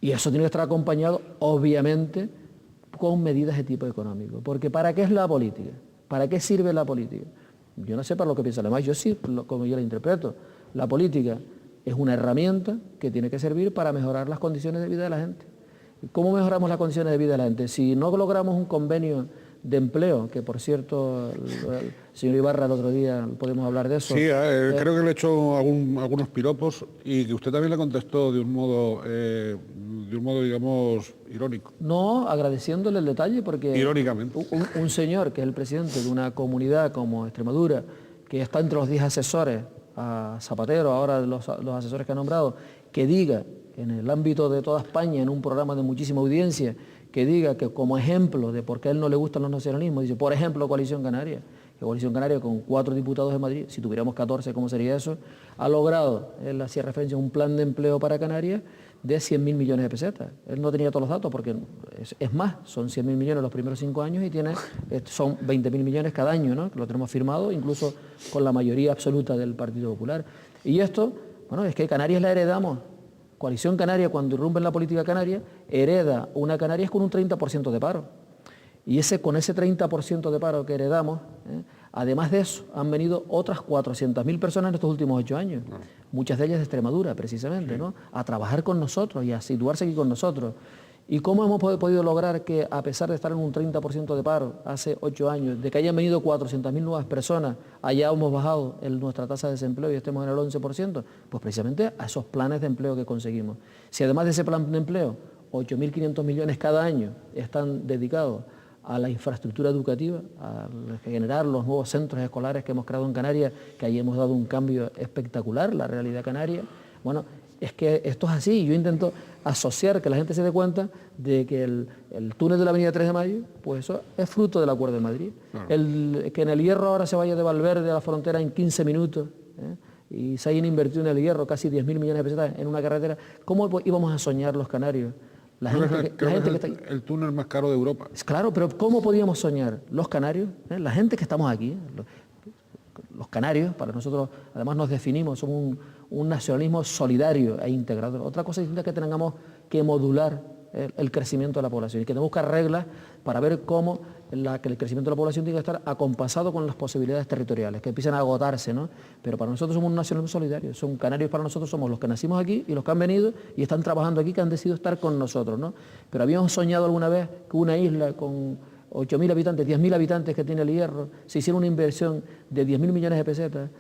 Y eso tiene que estar acompañado, obviamente, con medidas de tipo económico. Porque ¿para qué es la política? ¿Para qué sirve la política? Yo no sé para lo que piensa, además yo sí, como yo la interpreto. La política es una herramienta que tiene que servir para mejorar las condiciones de vida de la gente. ¿Cómo mejoramos las condiciones de vida de la gente? Si no logramos un convenio de empleo, que por cierto, el señor Ibarra el otro día podemos hablar de eso. Sí, creo que le he hecho algunos piropos y que usted también le contestó de un modo, digamos, irónico. No, agradeciéndole el detalle porque... Irónicamente. Un señor que es el presidente de una comunidad como Extremadura, que está entre los 10 asesores a Zapatero, ahora los asesores que ha nombrado, que diga en el ámbito de toda España, en un programa de muchísima audiencia, que diga que como ejemplo de por qué a él no le gustan los nacionalismos, dice, por ejemplo, Coalición Canaria, que Coalición Canaria con 4 diputados de Madrid, si tuviéramos 14, ¿cómo sería eso?, ha logrado, él hacía referencia a un plan de empleo para Canarias de 100.000 millones de pesetas. Él no tenía todos los datos porque es más, son 100.000 millones los primeros 5 años y son 20.000 millones cada año, ¿no?, que lo tenemos firmado, incluso con la mayoría absoluta del Partido Popular. Y esto, bueno, es que Canarias la heredamos. Coalición Canaria, cuando irrumpe en la política canaria, hereda una Canarias con un 30% de paro. Y con ese 30% de paro que heredamos, además de eso, han venido otras 400.000 personas en estos últimos 8 años, muchas de ellas de Extremadura, precisamente, ¿no?, a trabajar con nosotros y a situarse aquí con nosotros. ¿Y cómo hemos podido lograr que, a pesar de estar en un 30% de paro hace 8 años, de que hayan venido 400.000 nuevas personas, hayamos bajado nuestra tasa de desempleo y estemos en el 11%? Pues precisamente a esos planes de empleo que conseguimos. Si además de ese plan de empleo, 8.500 millones cada año están dedicados a la infraestructura educativa, a generar los nuevos centros escolares que hemos creado en Canarias, que ahí hemos dado un cambio espectacular, la realidad canaria, bueno, es que esto es así. Yo intento asociar, que la gente se dé cuenta de que el túnel de la avenida 3 de Mayo, pues eso es fruto del Acuerdo de Madrid. Claro. Que en el Hierro ahora se vaya de Valverde a la frontera en 15 minutos, y se hayan invertido en el Hierro casi 10.000 millones de pesetas en una carretera. ¿Cómo íbamos a soñar los canarios? El túnel más caro de Europa. Claro, pero ¿cómo podíamos soñar los canarios, la gente que estamos aquí? Los canarios, para nosotros, además nos definimos, somos un nacionalismo solidario e integrador. Otra cosa distinta es que tengamos que modular el crecimiento de la población y que tenemos que buscar reglas para ver cómo que el crecimiento de la población tiene que estar acompasado con las posibilidades territoriales, que empiecen a agotarse, ¿no? Pero para nosotros somos un nacionalismo solidario. Son canarios, para nosotros somos los que nacimos aquí y los que han venido y están trabajando aquí, que han decidido estar con nosotros, ¿no? Pero habíamos soñado alguna vez que una isla con 8.000 habitantes, 10.000 habitantes que tiene el Hierro, se hiciera una inversión de 10.000 millones de pesetas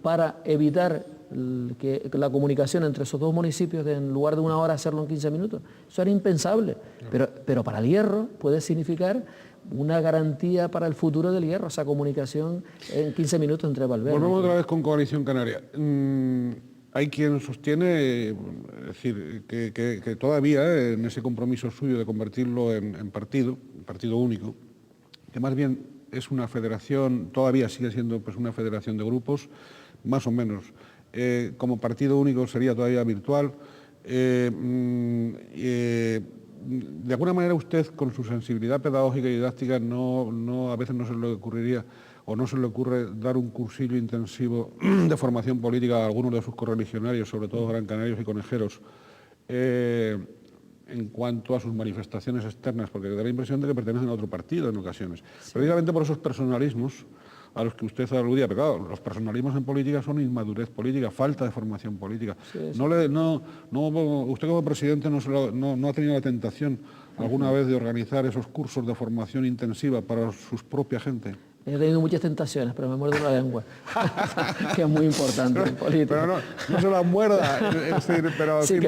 para evitar que la comunicación entre esos dos municipios, en lugar de 1 hora, hacerlo en 15 minutos. Eso era impensable. Pero para el Hierro puede significar una garantía para el futuro del Hierro, esa comunicación en 15 minutos entre Valverde. Volvemos otra vez con Coalición Canaria. Hay quien sostiene, es decir, que todavía en ese compromiso suyo de convertirlo en partido único, que más bien es una federación, todavía sigue siendo pues una federación de grupos, más o menos. Como partido único sería todavía virtual. De alguna manera usted, con su sensibilidad pedagógica y didáctica, a veces no se le ocurriría o no se le ocurre dar un cursillo intensivo de formación política a algunos de sus correligionarios, sobre todo gran canarios y conejeros, en cuanto a sus manifestaciones externas, porque da la impresión de que pertenecen a otro partido en ocasiones. Sí. Precisamente por esos personalismos a los que usted aludía, pero claro, los personalismos en política son inmadurez política, falta de formación política. Sí, sí. Usted como presidente no ha tenido la tentación alguna vez de organizar esos cursos de formación intensiva para su propia gente. He tenido muchas tentaciones, pero me muerdo la lengua, que es muy importante en política. Pero no se la muerda, es decir, pero sin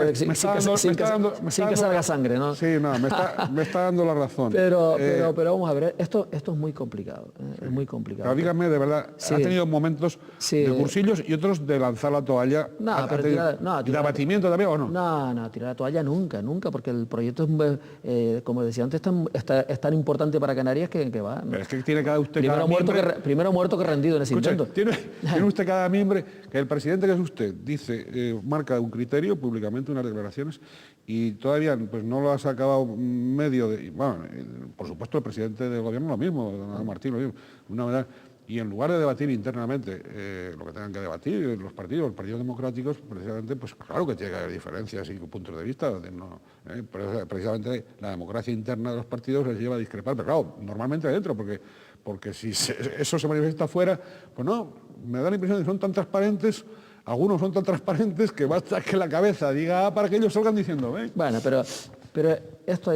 que salga sangre, ¿no? Sí, no, me está dando la razón. Pero vamos a ver, esto es muy complicado, es muy complicado. Pero dígame, de verdad, ha tenido momentos de cursillos y otros de lanzar la toalla, de abatimiento también, ¿o no? No, tirar la toalla nunca, porque el proyecto es, como decía antes, es tan importante para Canarias que va. Pero es que tiene cada usted primero muerto que rendido en ese intento. Tiene usted cada miembro, que el presidente que es usted dice, marca un criterio públicamente, unas declaraciones, y todavía pues no lo ha sacado medio de... Bueno, por supuesto el presidente del gobierno lo mismo, don Martín lo mismo. Y en lugar de debatir internamente lo que tengan que debatir los partidos democráticos, precisamente, pues claro que tiene que haber diferencias y puntos de vista. Pero precisamente la democracia interna de los partidos les lleva a discrepar, pero claro, normalmente adentro, porque si eso se manifiesta fuera, pues no, me da la impresión de que son tan transparentes, algunos son tan transparentes que basta que la cabeza diga para que ellos salgan diciendo, ¿eh? Bueno, pero esto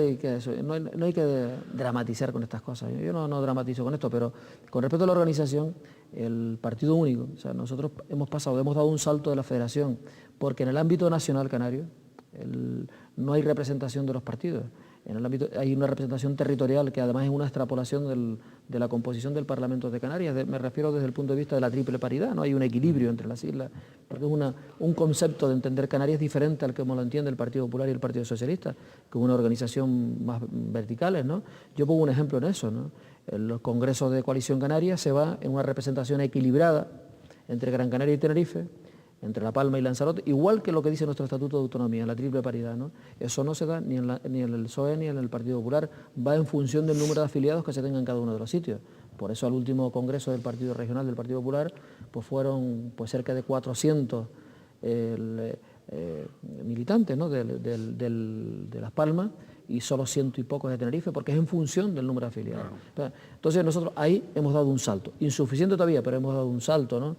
no hay que dramatizar con estas cosas. Yo no dramatizo con esto, pero con respecto a la organización, el partido único, o sea, nosotros hemos dado un salto de la federación, porque en el ámbito nacional canario no hay representación de los partidos. En el ámbito hay una representación territorial que además es una extrapolación de la composición del Parlamento de Canarias. Me refiero desde el punto de vista de la triple paridad, no hay un equilibrio entre las islas, porque es un concepto de entender Canarias diferente al que lo entiende el Partido Popular y el Partido Socialista, que es una organización más verticales, ¿no? Yo pongo un ejemplo en eso, ¿no? El Congreso de Coalición Canaria se va en una representación equilibrada entre Gran Canaria y Tenerife, entre La Palma y Lanzarote, igual que lo que dice nuestro Estatuto de Autonomía, la triple paridad, ¿no? Eso no se da ni en el PSOE ni en el Partido Popular, va en función del número de afiliados que se tenga en cada uno de los sitios. Por eso al último congreso del Partido Regional del Partido Popular, pues fueron cerca de 400 militantes, ¿no? de Las Palmas, y solo 100 y pocos de Tenerife, porque es en función del número de afiliados. Claro. Entonces nosotros ahí hemos dado un salto, insuficiente todavía, pero hemos dado un salto, ¿no?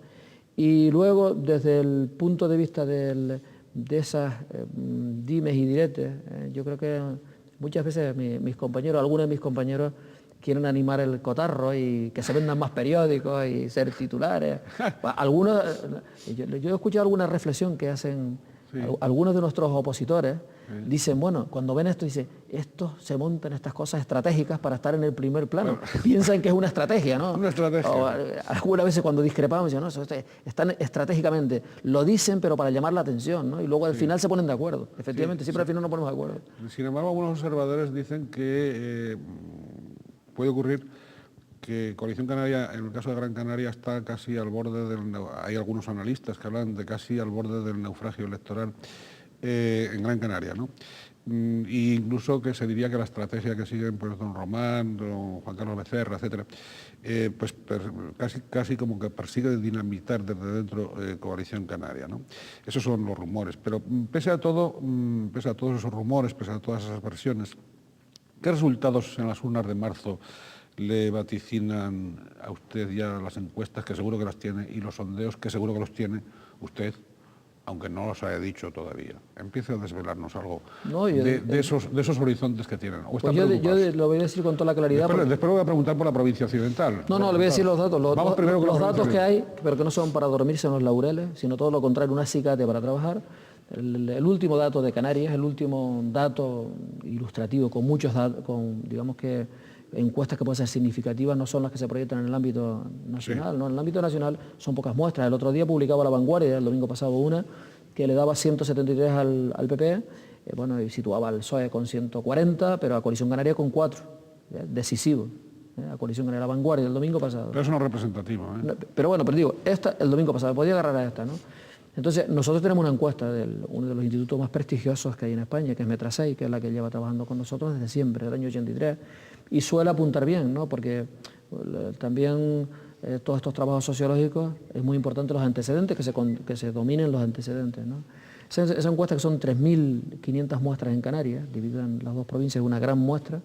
Y luego, desde el punto de vista de esas dimes y diretes, yo creo que muchas veces algunos de mis compañeros quieren animar el cotarro y que se vendan más periódicos y ser titulares. Algunos, yo he escuchado alguna reflexión que hacen algunos de nuestros opositores. Dicen, bueno, cuando ven esto, dicen, estos se montan estas cosas estratégicas para estar en el primer plano. Bueno. Piensan que es una estrategia, ¿no? Una estrategia. O, algunas veces cuando discrepamos, dicen, no, eso están estratégicamente, lo dicen, pero para llamar la atención, ¿no? Y luego al final se ponen de acuerdo. Efectivamente, siempre al final nos ponemos de acuerdo. Sin embargo, algunos observadores dicen que puede ocurrir que Coalición Canaria, en el caso de Gran Canaria, está casi al borde hay algunos analistas que hablan de casi al borde del naufragio electoral en Gran Canaria, ¿no? E incluso que se diría que la estrategia que siguen pues don Román, don Juan Carlos Becerra, etcétera, pues casi como que persigue dinamitar desde dentro Coalición Canaria, ¿no? Esos son los rumores, pero pese a todos esos rumores, pese a todas esas versiones, ¿qué resultados en las urnas de marzo le vaticinan a usted ya las encuestas, que seguro que las tiene, y los sondeos, que seguro que los tiene usted, aunque no los haya dicho todavía? Empiece a desvelarnos algo de esos horizontes que tienen. Pues yo lo voy a decir con toda la claridad. Después voy a preguntar por la provincia occidental. No, le voy a decir los datos. Vamos primero con los datos que hay, pero que no son para dormirse en los laureles, sino todo lo contrario, un acicate para trabajar. El último dato de Canarias, el último dato ilustrativo, con muchos datos, digamos que encuestas que pueden ser significativas, no son las que se proyectan en el ámbito nacional, ¿no? En el ámbito nacional son pocas muestras. El otro día publicaba La Vanguardia, el domingo pasado una, que le daba 173 al PP, bueno, y situaba al PSOE con 140, pero a Coalición Canaria con 4, decisivo. A Coalición Canaria, La Vanguardia, el domingo pasado. Pero eso no es representativo, ¿eh? Pero bueno, pero digo, esta el domingo pasado, podía agarrar a esta, ¿no? Entonces, nosotros tenemos una encuesta de uno de los institutos más prestigiosos que hay en España, que es Metrasei, que es la que lleva trabajando con nosotros desde siempre, desde el año 83, y suele apuntar bien, ¿no? Porque también todos estos trabajos sociológicos es muy importante los antecedentes, que se dominen los antecedentes, ¿no? Esa encuesta, que son 3.500 muestras en Canarias, dividida en las dos provincias, una gran muestra,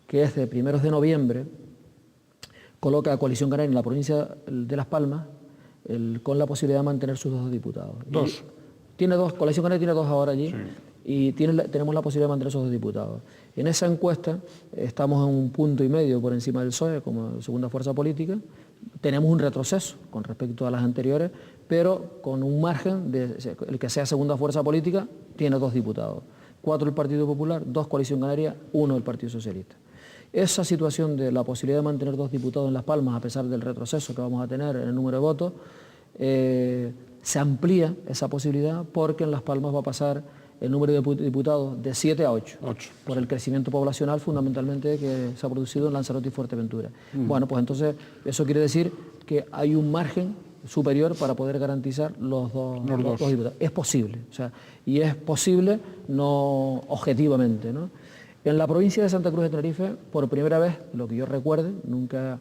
que es de 1 de noviembre, coloca a Coalición Canaria en la provincia de Las Palmas, con la posibilidad de mantener sus 2 diputados. Coalición Canaria tiene 2 ahora allí, sí. Y tenemos la posibilidad de mantener esos 2 diputados. En esa encuesta estamos en un 1,5 puntos por encima del PSOE como segunda fuerza política. Tenemos un retroceso con respecto a las anteriores, pero con un margen el que sea segunda fuerza política tiene 2 diputados. 4 el Partido Popular, 2 Coalición Canaria, 1 el Partido Socialista. Esa situación de la posibilidad de mantener 2 diputados en Las Palmas, a pesar del retroceso que vamos a tener en el número de votos, se amplía esa posibilidad, porque en Las Palmas va a pasar el número de diputados de 7 a 8, por el crecimiento poblacional fundamentalmente que se ha producido en Lanzarote y Fuerteventura. Bueno, pues entonces eso quiere decir que hay un margen superior para poder garantizar los dos diputados. Es posible, o sea, y es posible no objetivamente, ¿no? En la provincia de Santa Cruz de Tenerife, por primera vez, lo que yo recuerde, nunca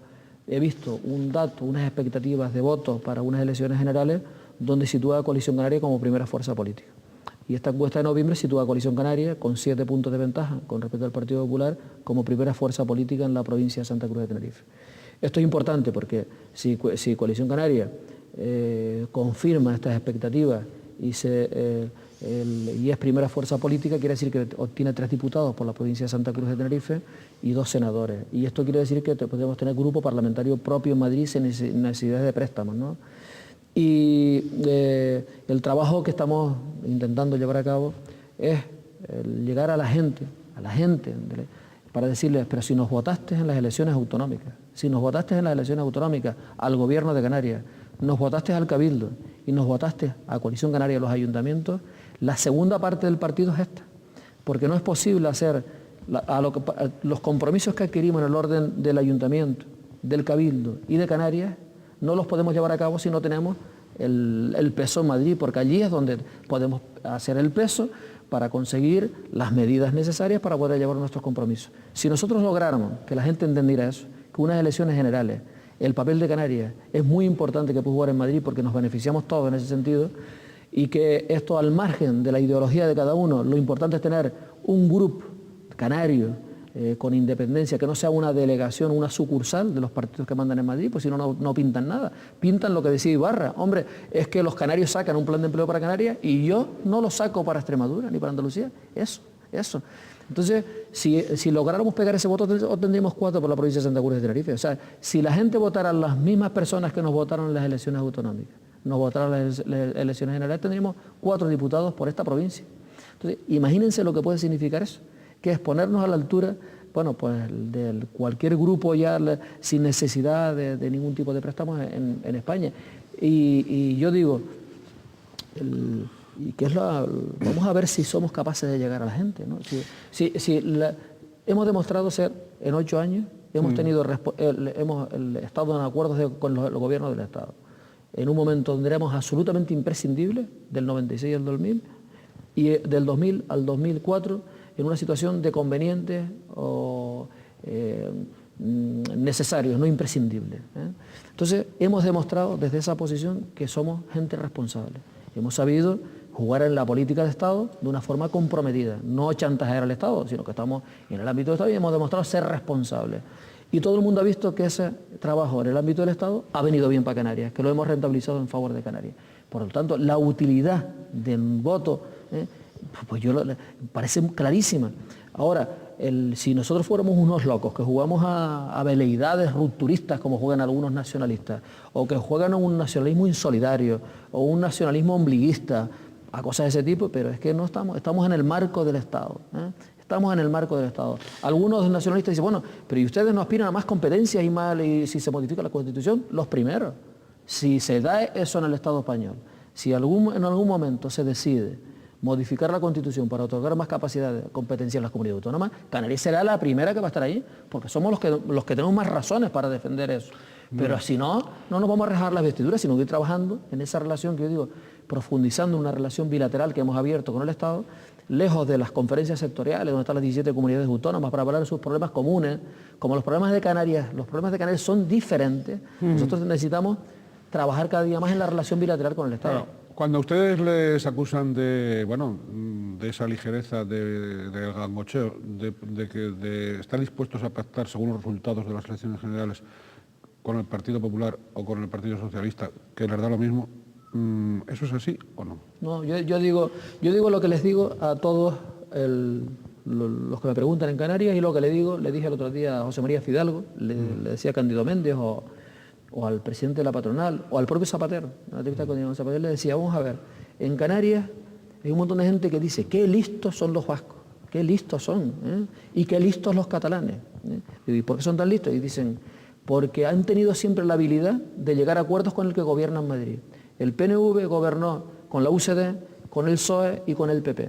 he visto un dato, unas expectativas de votos para unas elecciones generales donde sitúa a Coalición Canaria como primera fuerza política. Y esta encuesta de noviembre sitúa a Coalición Canaria con 7 puntos de ventaja con respecto al Partido Popular como primera fuerza política en la provincia de Santa Cruz de Tenerife. Esto es importante porque si Coalición Canaria confirma estas expectativas y es primera fuerza política, quiere decir que obtiene 3 diputados por la provincia de Santa Cruz de Tenerife y 2 senadores. Y esto quiere decir que podemos tener grupo parlamentario propio en Madrid sin necesidad de préstamos, ¿no? Y el trabajo que estamos intentando llevar a cabo es llegar a la gente, para decirles, pero si nos votaste en las elecciones autonómicas, al gobierno de Canarias, nos votaste al Cabildo y nos votaste a Coalición Canaria, a los ayuntamientos, la segunda parte del partido es esta, porque no es posible hacer los compromisos que adquirimos en el orden del ayuntamiento, del Cabildo y de Canarias, no los podemos llevar a cabo si no tenemos el peso en Madrid, porque allí es donde podemos hacer el peso para conseguir las medidas necesarias para poder llevar nuestros compromisos. Si nosotros lográramos que la gente entendiera eso, que unas elecciones generales, el papel de Canarias es muy importante que pueda jugar en Madrid porque nos beneficiamos todos en ese sentido, y que esto al margen de la ideología de cada uno, lo importante es tener un grupo canario con independencia, que no sea una delegación, una sucursal de los partidos que mandan en Madrid, pues si no, no pintan nada. Pintan lo que decía Ibarra. Hombre, es que los canarios sacan un plan de empleo para Canarias y yo no lo saco para Extremadura ni para Andalucía. Eso. Entonces, si lográramos pegar ese voto, obtendríamos 4 por la provincia de Santa Cruz de Tenerife. O sea, si la gente votara las mismas personas que nos votaron en las elecciones autonómicas, nos votaron en las elecciones generales, tendríamos 4 diputados por esta provincia. Entonces, imagínense lo que puede significar eso, que es ponernos a la altura, bueno, pues de cualquier grupo ya sin necesidad de ningún tipo de préstamos en España. Y yo digo, vamos a ver si somos capaces de llegar a la gente, ¿no? Hemos demostrado ser, en 8 años, hemos estado en acuerdos con los gobiernos del Estado. En un momento donde éramos absolutamente imprescindibles, del 96 al 2000, y del 2000 al 2004, en una situación de convenientes o necesarios, no imprescindibles. Entonces, hemos demostrado desde esa posición que somos gente responsable. Hemos sabido jugar en la política de Estado de una forma comprometida, no chantajear al Estado, sino que estamos en el ámbito del Estado y hemos demostrado ser responsables. Y todo el mundo ha visto que ese trabajo en el ámbito del Estado ha venido bien para Canarias, que lo hemos rentabilizado en favor de Canarias. Por lo tanto, la utilidad del voto, pues me parece clarísima. Ahora, si nosotros fuéramos unos locos que jugamos a veleidades rupturistas como juegan algunos nacionalistas, o que juegan a un nacionalismo insolidario, o un nacionalismo ombliguista, a cosas de ese tipo, pero es que no estamos en el marco del Estado. Estamos en el marco del Estado. Algunos nacionalistas dicen, bueno, pero ¿y ustedes no aspiran a más competencias y si se modifica la Constitución? Los primeros. Si se da eso en el Estado español, si en algún momento se decide modificar la Constitución para otorgar más capacidad de competencia a las comunidades autónomas, Canarias será la primera que va a estar ahí, porque somos los que tenemos más razones para defender eso. Pero si no, no nos vamos a rejar las vestiduras, sino que ir trabajando en esa relación que yo digo, profundizando una relación bilateral que hemos abierto con el Estado, lejos de las conferencias sectoriales donde están las 17 comunidades autónomas para hablar de sus problemas comunes, como los problemas de Canarias son diferentes, nosotros necesitamos trabajar cada día más en la relación bilateral con el Estado. Claro. Cuando ustedes les acusan de esa ligereza del gangocheo, de estar dispuestos a pactar según los resultados de las elecciones generales con el Partido Popular o con el Partido Socialista, que les da lo mismo, ¿eso es así o no? No, yo digo lo que les digo a todos los que me preguntan en Canarias y lo que le dije el otro día a José María Fidalgo, le decía a Cándido Méndez o al presidente de la patronal o al propio Zapatero. En la entrevista con Zapatero le decía, vamos a ver, en Canarias hay un montón de gente que dice, qué listos son los vascos, qué listos son, y qué listos los catalanes. ¿Y por qué son tan listos? Y dicen, porque han tenido siempre la habilidad de llegar a acuerdos con el que gobierna en Madrid. El PNV gobernó con la UCD, con el PSOE y con el PP.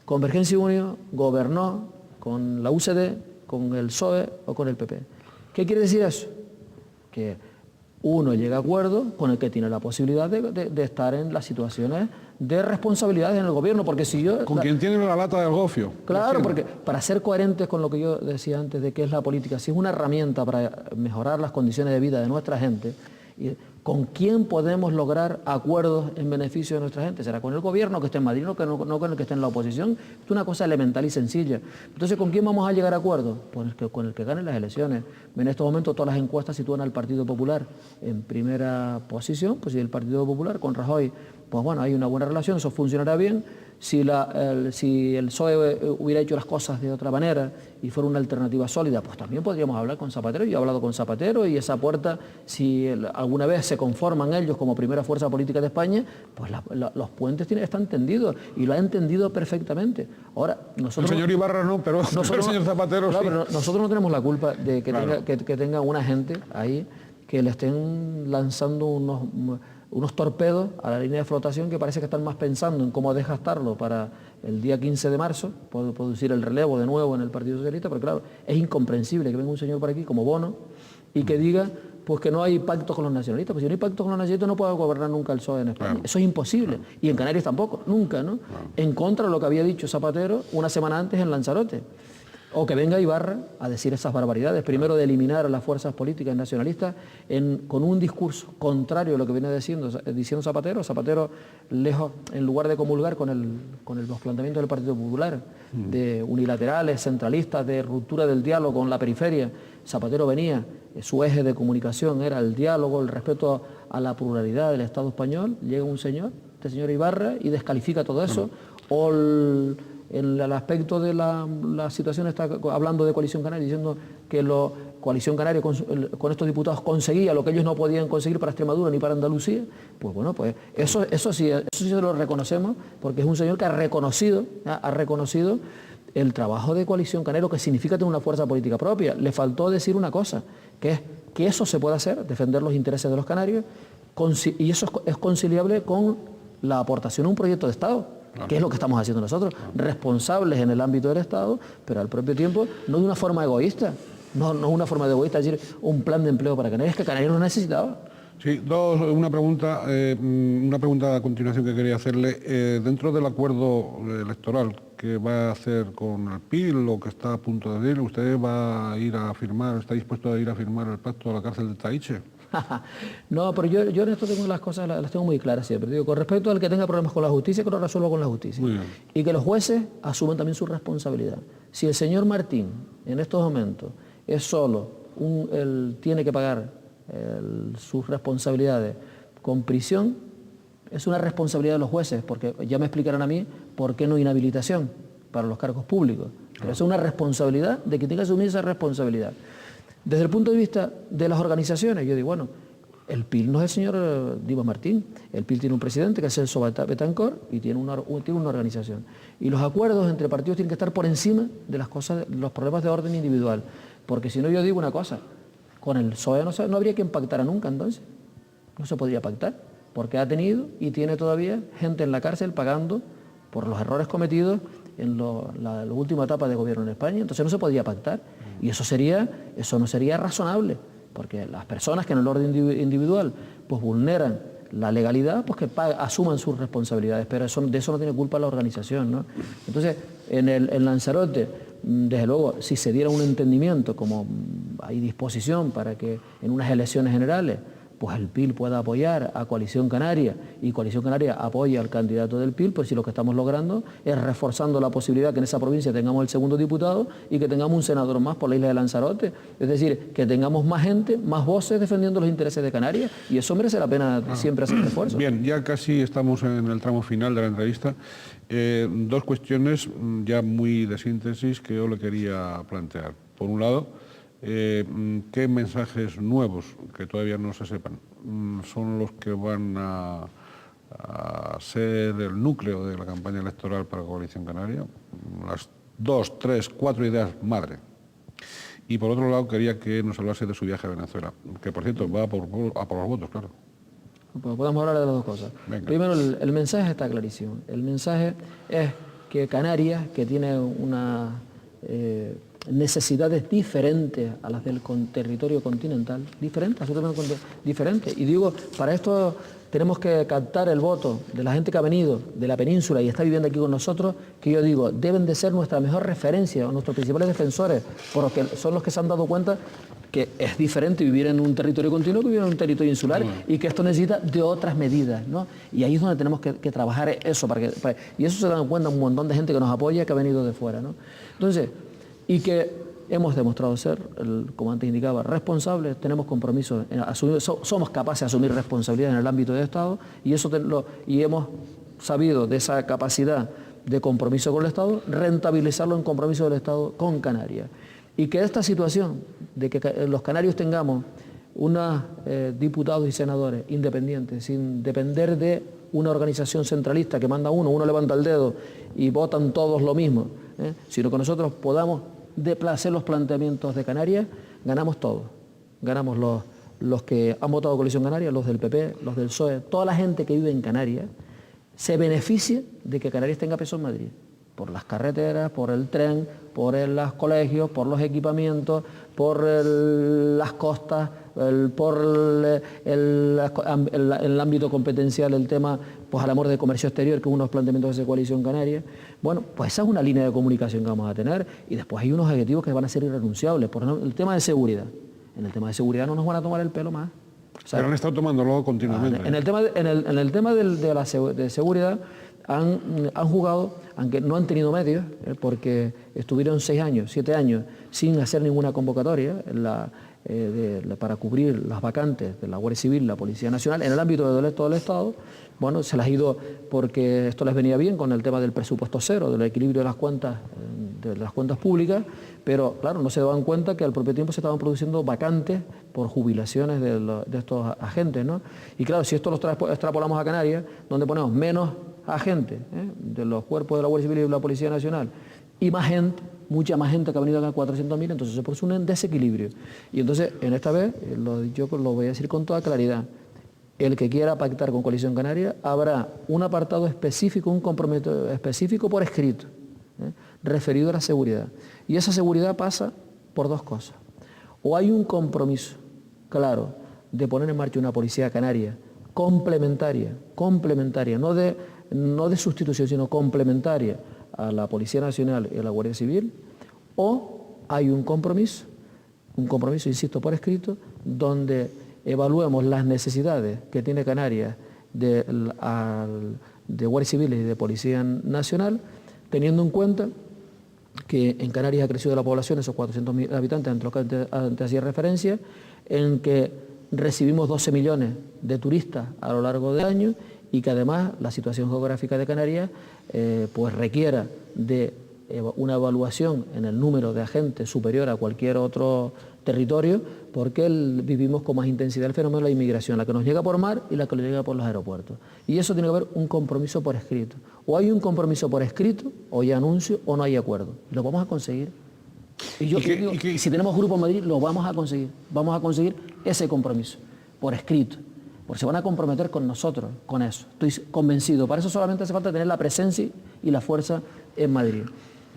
Convergencia y Unión gobernó con la UCD, con el PSOE o con el PP. ¿Qué quiere decir eso? Que uno llega a acuerdo con el que tiene la posibilidad de estar en las situaciones de responsabilidades en el gobierno, porque si yo... Con quien tiene la lata del gofio. Claro, porque para ser coherentes con lo que yo decía antes de qué es la política, si es una herramienta para mejorar las condiciones de vida de nuestra gente, ¿con quién podemos lograr acuerdos en beneficio de nuestra gente? ¿Será con el gobierno que esté en Madrid o no con el que esté en la oposición? Es una cosa elemental y sencilla. Entonces, ¿con quién vamos a llegar a acuerdos? Pues con el que gane las elecciones. En estos momentos todas las encuestas sitúan al Partido Popular en primera posición, pues si el Partido Popular con Rajoy, pues bueno, hay una buena relación, eso funcionará bien. Si el PSOE hubiera hecho las cosas de otra manera y fuera una alternativa sólida, pues también podríamos hablar con Zapatero. Yo he hablado con Zapatero y esa puerta, si alguna vez se conforman ellos como primera fuerza política de España, pues los puentes están tendidos y lo ha entendido perfectamente. Ahora, nosotros... El señor Ibarra no, pero el señor Zapatero claro, sí. Pero nosotros no tenemos la culpa de que, Claro. que tenga una gente ahí que le estén lanzando unos torpedos a la línea de flotación que parece que están más pensando en cómo desgastarlo para el día 15 de marzo, poder producir el relevo de nuevo en el Partido Socialista, pero claro, es incomprensible que venga un señor por aquí como Bono y que diga pues que no hay pacto con los nacionalistas. Pues si no hay pacto con los nacionalistas no puede gobernar nunca el PSOE en España. Claro. Eso es imposible. Claro. Y en Canarias tampoco, nunca, ¿no? Claro. En contra de lo que había dicho Zapatero una semana antes en Lanzarote. O que venga Ibarra a decir esas barbaridades, primero de eliminar a las fuerzas políticas nacionalistas con un discurso contrario a lo que viene diciendo Zapatero. Zapatero, lejos, en lugar de comulgar con los planteamientos del Partido Popular, de unilaterales, centralistas, de ruptura del diálogo con la periferia, Zapatero venía, su eje de comunicación era el diálogo, el respeto a la pluralidad del Estado español. Llega un señor, este señor Ibarra, y descalifica todo eso. O en el aspecto de la situación está hablando de Coalición Canaria, diciendo que Coalición Canaria con estos diputados conseguía lo que ellos no podían conseguir para Extremadura ni para Andalucía. Pues bueno, pues eso sí lo reconocemos, porque es un señor que ha reconocido el trabajo de Coalición Canaria, que significa tener una fuerza política propia. Le faltó decir una cosa, que es que eso se puede hacer, defender los intereses de los canarios, y eso es conciliable con la aportación a un proyecto de Estado. Que es lo que estamos haciendo nosotros, responsables en el ámbito del Estado, pero al propio tiempo no de una forma egoísta, no una forma de egoísta, es decir, un plan de empleo para Canarias, que Canarias lo necesitaba. Sí, una pregunta a continuación que quería hacerle. Dentro del acuerdo electoral que va a hacer con el PIL, o que está a punto de decir, ¿usted va a ir a firmar, está dispuesto a ir a firmar el pacto a la cárcel de Taiche? No, pero yo en esto tengo las cosas, las tengo muy claras siempre. Digo, con respecto al que tenga problemas con la justicia, que lo resuelva con la justicia. Y que los jueces asuman también su responsabilidad. Si el señor Martín, en estos momentos, es solo, tiene que pagar sus responsabilidades con prisión, es una responsabilidad de los jueces, porque ya me explicarán a mí por qué no inhabilitación para los cargos públicos. Pero es una responsabilidad de que tenga que asumir esa responsabilidad. Desde el punto de vista de las organizaciones, yo digo, bueno, el PIL no es el señor Dimas Martín, el PIL tiene un presidente que es Celso Betancor y tiene una organización. Y los acuerdos entre partidos tienen que estar por encima de las cosas, los problemas de orden individual. Porque si no, yo digo una cosa, con el PSOE no habría quien pactara nunca entonces, no se podría pactar, porque ha tenido y tiene todavía gente en la cárcel pagando por los errores cometidos en la última etapa de gobierno en España, entonces no se podía pactar. Y eso no sería razonable, porque las personas que en el orden individual pues vulneran la legalidad, pues que asuman sus responsabilidades, pero de eso no tiene culpa la organización, ¿no? Entonces, en Lanzarote, desde luego, si se diera un entendimiento, como hay disposición para que en unas elecciones generales pues el PIL pueda apoyar a Coalición Canaria y Coalición Canaria apoya al candidato del PIL, pues si lo que estamos logrando es reforzando la posibilidad que en esa provincia tengamos el segundo diputado y que tengamos un senador más por la isla de Lanzarote. Es decir, que tengamos más gente, más voces defendiendo los intereses de Canarias, y eso merece la pena siempre hacer esfuerzos. Bien, ya casi estamos en el tramo final de la entrevista. Dos cuestiones ya muy de síntesis que yo le quería plantear. Por un lado, ¿qué mensajes nuevos, que todavía no se sepan, son los que van a ser el núcleo de la campaña electoral para Coalición Canaria? Las 2, 3, 4 ideas madre. Y por otro lado, quería que nos hablase de su viaje a Venezuela, que por cierto va a por los votos, claro. Pues podemos hablar de las dos cosas. Venga. Primero, el mensaje está clarísimo. El mensaje es que Canarias, que tiene una necesidades diferentes a las del territorio continental, diferentes, absolutamente diferentes. Y digo, para tenemos que captar el voto de la gente que ha venido de la península y está viviendo aquí con nosotros, que yo digo, deben de ser nuestra mejor referencia, nuestros principales defensores, porque son los que se han dado cuenta que es diferente vivir en un territorio continuo que vivir en un territorio insular y que esto necesita de otras medidas, ¿no? Y ahí es donde tenemos que trabajar eso, y eso se dan cuenta un montón de gente que nos apoya, que ha venido de fuera, ¿no? Entonces, y que hemos demostrado ser, como antes indicaba, responsables, tenemos compromisos, somos capaces de asumir responsabilidad en el ámbito del Estado y hemos sabido de esa capacidad de compromiso con el Estado, rentabilizarlo en compromiso del Estado con Canarias. Y que esta situación de que los canarios tengamos unos diputados y senadores independientes, sin depender de una organización centralista que manda uno levanta el dedo y votan todos lo mismo, sino que nosotros podamos desplazar los planteamientos de Canarias, ganamos todos. Ganamos los que han votado Coalición Canaria, los del PP, los del PSOE, toda la gente que vive en Canarias se beneficia de que Canarias tenga peso en Madrid. Por las carreteras, por el tren, por los colegios, por los equipamientos, por las costas, por el ámbito competencial, el tema, pues al amor de comercio exterior, que es uno de los planteamientos de Coalición Canaria. Bueno, pues esa es una línea de comunicación que vamos a tener y después hay unos objetivos que van a ser irrenunciables. Por ejemplo, el tema de seguridad. En el tema de seguridad no nos van a tomar el pelo más. O sea, pero han estado tomándolo continuamente. En el tema de seguridad han jugado, aunque no han tenido medios, porque estuvieron 6 años, 7 años sin hacer ninguna convocatoria para cubrir las vacantes de la Guardia Civil, la Policía Nacional, en el ámbito del Estado. Bueno, se las ha ido porque esto les venía bien con el tema del presupuesto cero, del equilibrio de las cuentas públicas, pero claro, no se daban cuenta que al propio tiempo se estaban produciendo vacantes por jubilaciones de estos agentes, ¿no? Y claro, si esto lo extrapolamos a Canarias, donde ponemos menos agentes de los cuerpos de la Guardia Civil y de la Policía Nacional y más gente, mucha más gente que ha venido acá, 400.000, entonces se produce un desequilibrio. Y entonces, en esta vez, yo lo voy a decir con toda claridad, el que quiera pactar con Coalición Canaria, habrá un apartado específico, un compromiso específico por escrito, referido a la seguridad. Y esa seguridad pasa por 2 cosas. O hay un compromiso claro de poner en marcha una policía canaria complementaria, no de sustitución, sino complementaria a la Policía Nacional y a la Guardia Civil, o hay un compromiso, insisto, por escrito, donde evaluemos las necesidades que tiene Canarias de Guardia Civil y de Policía Nacional, teniendo en cuenta que en Canarias ha crecido la población, esos 400.000 habitantes, ante los que antes hacía referencia, en que recibimos 12 millones de turistas a lo largo del año y que además la situación geográfica de Canarias pues requiera de una evaluación en el número de agentes superior a cualquier otro territorio, porque vivimos con más intensidad el fenómeno de la inmigración, la que nos llega por mar y la que nos llega por los aeropuertos. Y eso tiene que haber un compromiso por escrito. O hay un compromiso por escrito, o hay anuncio, o no hay acuerdo. Lo vamos a conseguir. Y yo digo, si tenemos Grupo Madrid, lo vamos a conseguir. Vamos a conseguir ese compromiso por escrito. Porque se van a comprometer con nosotros, con eso. Estoy convencido. Para eso solamente hace falta tener la presencia y la fuerza en Madrid.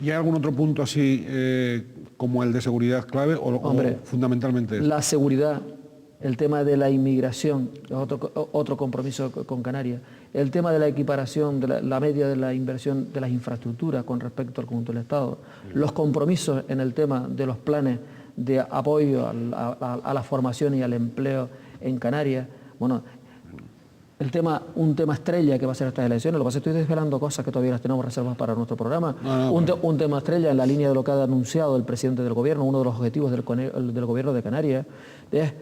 ¿Y hay algún otro punto así como el de seguridad clave o fundamentalmente eso? La seguridad, el tema de la inmigración, otro compromiso con Canarias, el tema de la equiparación, de la media de la inversión de las infraestructuras con respecto al conjunto del Estado, los compromisos en el tema de los planes de apoyo a la formación y al empleo en Canarias. Bueno, un tema estrella que va a ser estas elecciones, lo que pasa es que estoy desvelando cosas que todavía las tenemos reservadas para nuestro programa. Un tema estrella en la línea de lo que ha anunciado el presidente del gobierno, uno de los objetivos del gobierno de Canarias, es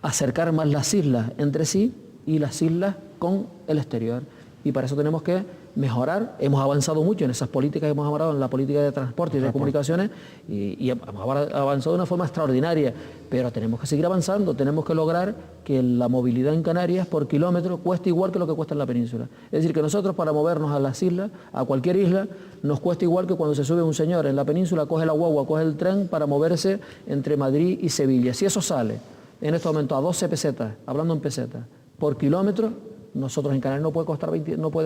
acercar más las islas entre sí y las islas con el exterior. Y para eso tenemos que mejorar. Hemos avanzado mucho en esas políticas, hemos avanzado en la política de transporte y de comunicaciones y hemos avanzado de una forma extraordinaria, pero tenemos que seguir avanzando, tenemos que lograr que la movilidad en Canarias por kilómetro cueste igual que lo que cuesta en la península. Es decir, que nosotros para movernos a las islas, a cualquier isla, nos cuesta igual que cuando se sube un señor en la península, coge la guagua, coge el tren para moverse entre Madrid y Sevilla. Si eso sale en este momento a 12 pesetas, hablando en pesetas, por kilómetro, nosotros en Canarias no puede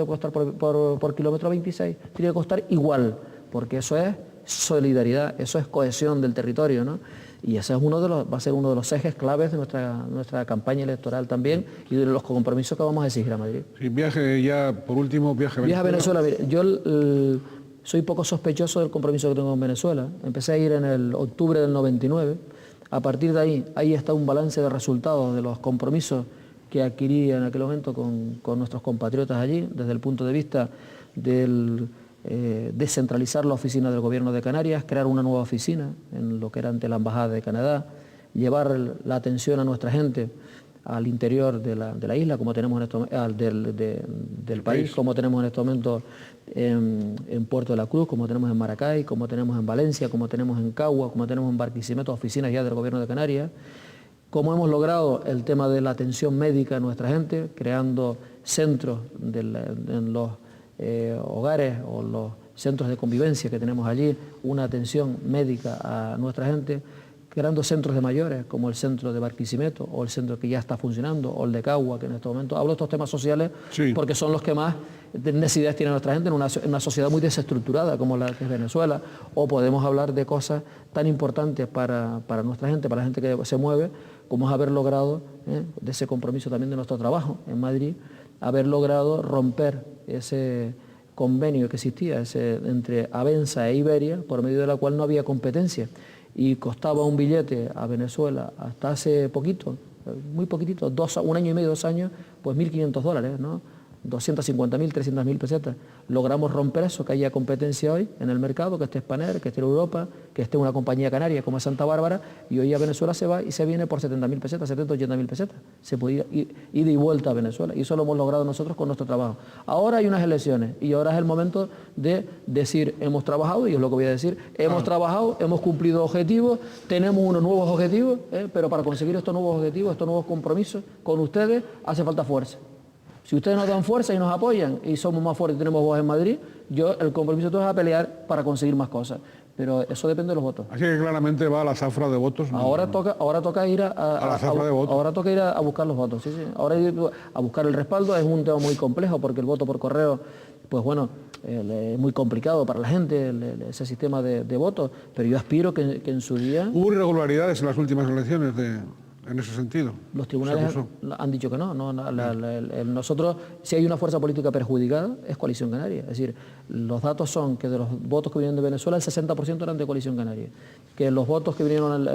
costar por kilómetro 26, tiene que costar igual, porque eso es solidaridad, eso es cohesión del territorio, ¿no? Y ese es va a ser uno de los ejes claves de nuestra campaña electoral también y de los compromisos que vamos a exigir a Madrid. Sí, viaje ya, por último, viaje a Venezuela. Mire, yo soy poco sospechoso del compromiso que tengo en Venezuela. Empecé a ir en el octubre del 99. A partir de ahí está un balance de resultados de los compromisos que adquirí en aquel momento con nuestros compatriotas allí, desde el punto de vista del descentralizar la oficina del Gobierno de Canarias, crear una nueva oficina en lo que era ante la Embajada de Canadá, llevar la atención a nuestra gente al interior de la isla, como tenemos del país, como tenemos en estos momentos en Puerto de la Cruz, como tenemos en Maracay, como tenemos en Valencia, como tenemos en Cagua, como tenemos en Barquisimeto, oficinas ya del Gobierno de Canarias, como hemos logrado el tema de la atención médica a nuestra gente, creando centros en los hogares o los centros de convivencia que tenemos allí, una atención médica a nuestra gente, creando centros de mayores como el centro de Barquisimeto o el centro que ya está funcionando o el de Cagua, que en este momento hablo de estos temas sociales porque son los que más necesidades tiene nuestra gente en una sociedad muy desestructurada como la que es Venezuela, o podemos hablar de cosas tan importantes para nuestra gente, para la gente que se mueve, como es haber logrado, de ese compromiso también de nuestro trabajo en Madrid, haber logrado romper ese convenio que existía entre Abenza e Iberia, por medio de la cual no había competencia y costaba un billete a Venezuela hasta hace poquito, muy poquitito, un año y medio, 2 años, pues $1.500, ¿no? 250.000, 300.000 pesetas. Logramos romper eso, que haya competencia hoy en el mercado, que esté Spanair, que esté Europa, que esté una compañía canaria como es Santa Bárbara, y hoy a Venezuela se va y se viene por 70.000 pesetas, 70, 80.000 pesetas. Se puede ir ida y vuelta a Venezuela, y eso lo hemos logrado nosotros con nuestro trabajo. Ahora hay unas elecciones, y ahora es el momento de decir, hemos trabajado, y es lo que voy a decir, hemos trabajado, hemos cumplido objetivos, tenemos unos nuevos objetivos, pero para conseguir estos nuevos objetivos, estos nuevos compromisos con ustedes, hace falta fuerza. Si ustedes nos dan fuerza y nos apoyan y somos más fuertes y tenemos voz en Madrid, el compromiso de todos es a pelear para conseguir más cosas. Pero eso depende de los votos. Así que claramente va a la zafra de votos. Ahora toca ir a la zafra de votos. Ahora toca ir a buscar los votos, sí. Ahora ir a buscar el respaldo es un tema muy complejo porque el voto por correo, pues bueno, es muy complicado para la gente ese sistema de votos, pero yo aspiro que en su día... ¿Hubo irregularidades en las últimas elecciones en ese sentido? Los tribunales han dicho que no. Nosotros, si hay una fuerza política perjudicada, es Coalición Canaria. Es decir, los datos son que de los votos que vienen de Venezuela, el 60% eran de Coalición Canaria. Que los votos que vinieron,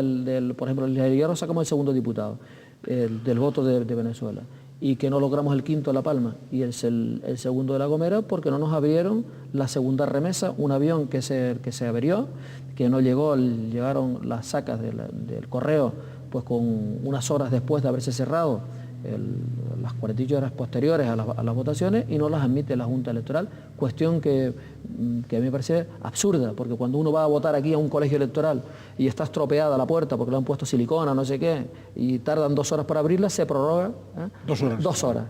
por ejemplo, el Hierro sacamos el segundo diputado del voto de Venezuela. Y que no logramos el quinto de La Palma y el segundo de La Gomera porque no nos abrieron la segunda remesa, un avión que se averió, que no llegó, llegaron las sacas del correo pues con unas horas después de haberse cerrado las 48 horas posteriores a las votaciones y no las admite la Junta Electoral, cuestión que a mí me parece absurda, porque cuando uno va a votar aquí a un colegio electoral y está estropeada la puerta porque le han puesto silicona, no sé qué, y tardan 2 horas para abrirla, se prorroga 2 horas. 2 horas.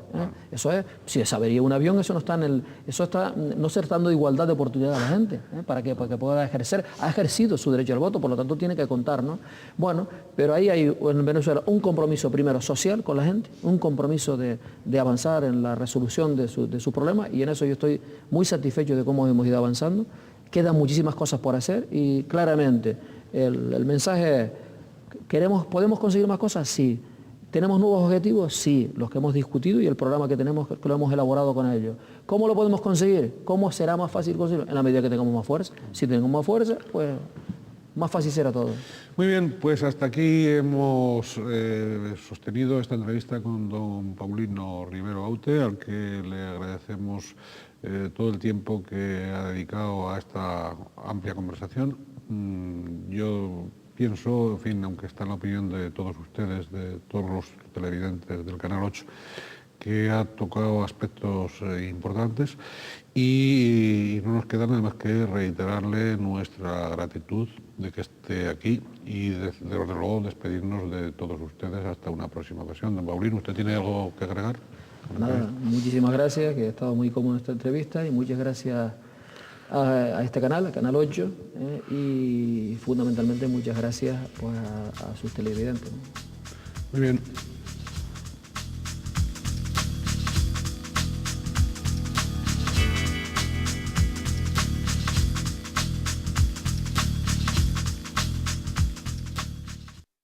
Eso es, si se avería un avión, eso no está no se está dando igualdad de oportunidad a la gente, para que pueda ejercer, ha ejercido su derecho al voto, por lo tanto tiene que contar, ¿no? Bueno, pero ahí hay en Venezuela un compromiso primero social con la gente, un compromiso de avanzar en la resolución de su problema, y en eso yo estoy muy satisfecho de cómo hemos ido avanzando. Quedan muchísimas cosas por hacer y claramente el mensaje es, ¿podemos conseguir más cosas? Sí. ¿Tenemos nuevos objetivos? Sí, los que hemos discutido y el programa que tenemos, que lo hemos elaborado con ellos. ¿Cómo lo podemos conseguir? ¿Cómo será más fácil conseguirlo? En la medida que tengamos más fuerza. Si tenemos más fuerza, pues más fácil será todo. Muy bien, pues hasta aquí hemos sostenido esta entrevista con don Paulino Rivero Aute, al que le agradecemos todo el tiempo que ha dedicado a esta amplia conversación. Yo pienso, en fin, aunque está en la opinión de todos ustedes, de todos los televidentes del Canal 8, que ha tocado aspectos importantes y no nos queda nada más que reiterarle nuestra gratitud de que esté aquí y desde luego despedirnos de todos ustedes hasta una próxima ocasión. Don Paulino, ¿usted tiene algo que agregar? Nada, muchísimas gracias, que he estado muy cómodo en esta entrevista y muchas gracias a este canal, al Canal 8, y fundamentalmente muchas gracias pues, a sus televidentes, ¿no? Muy bien.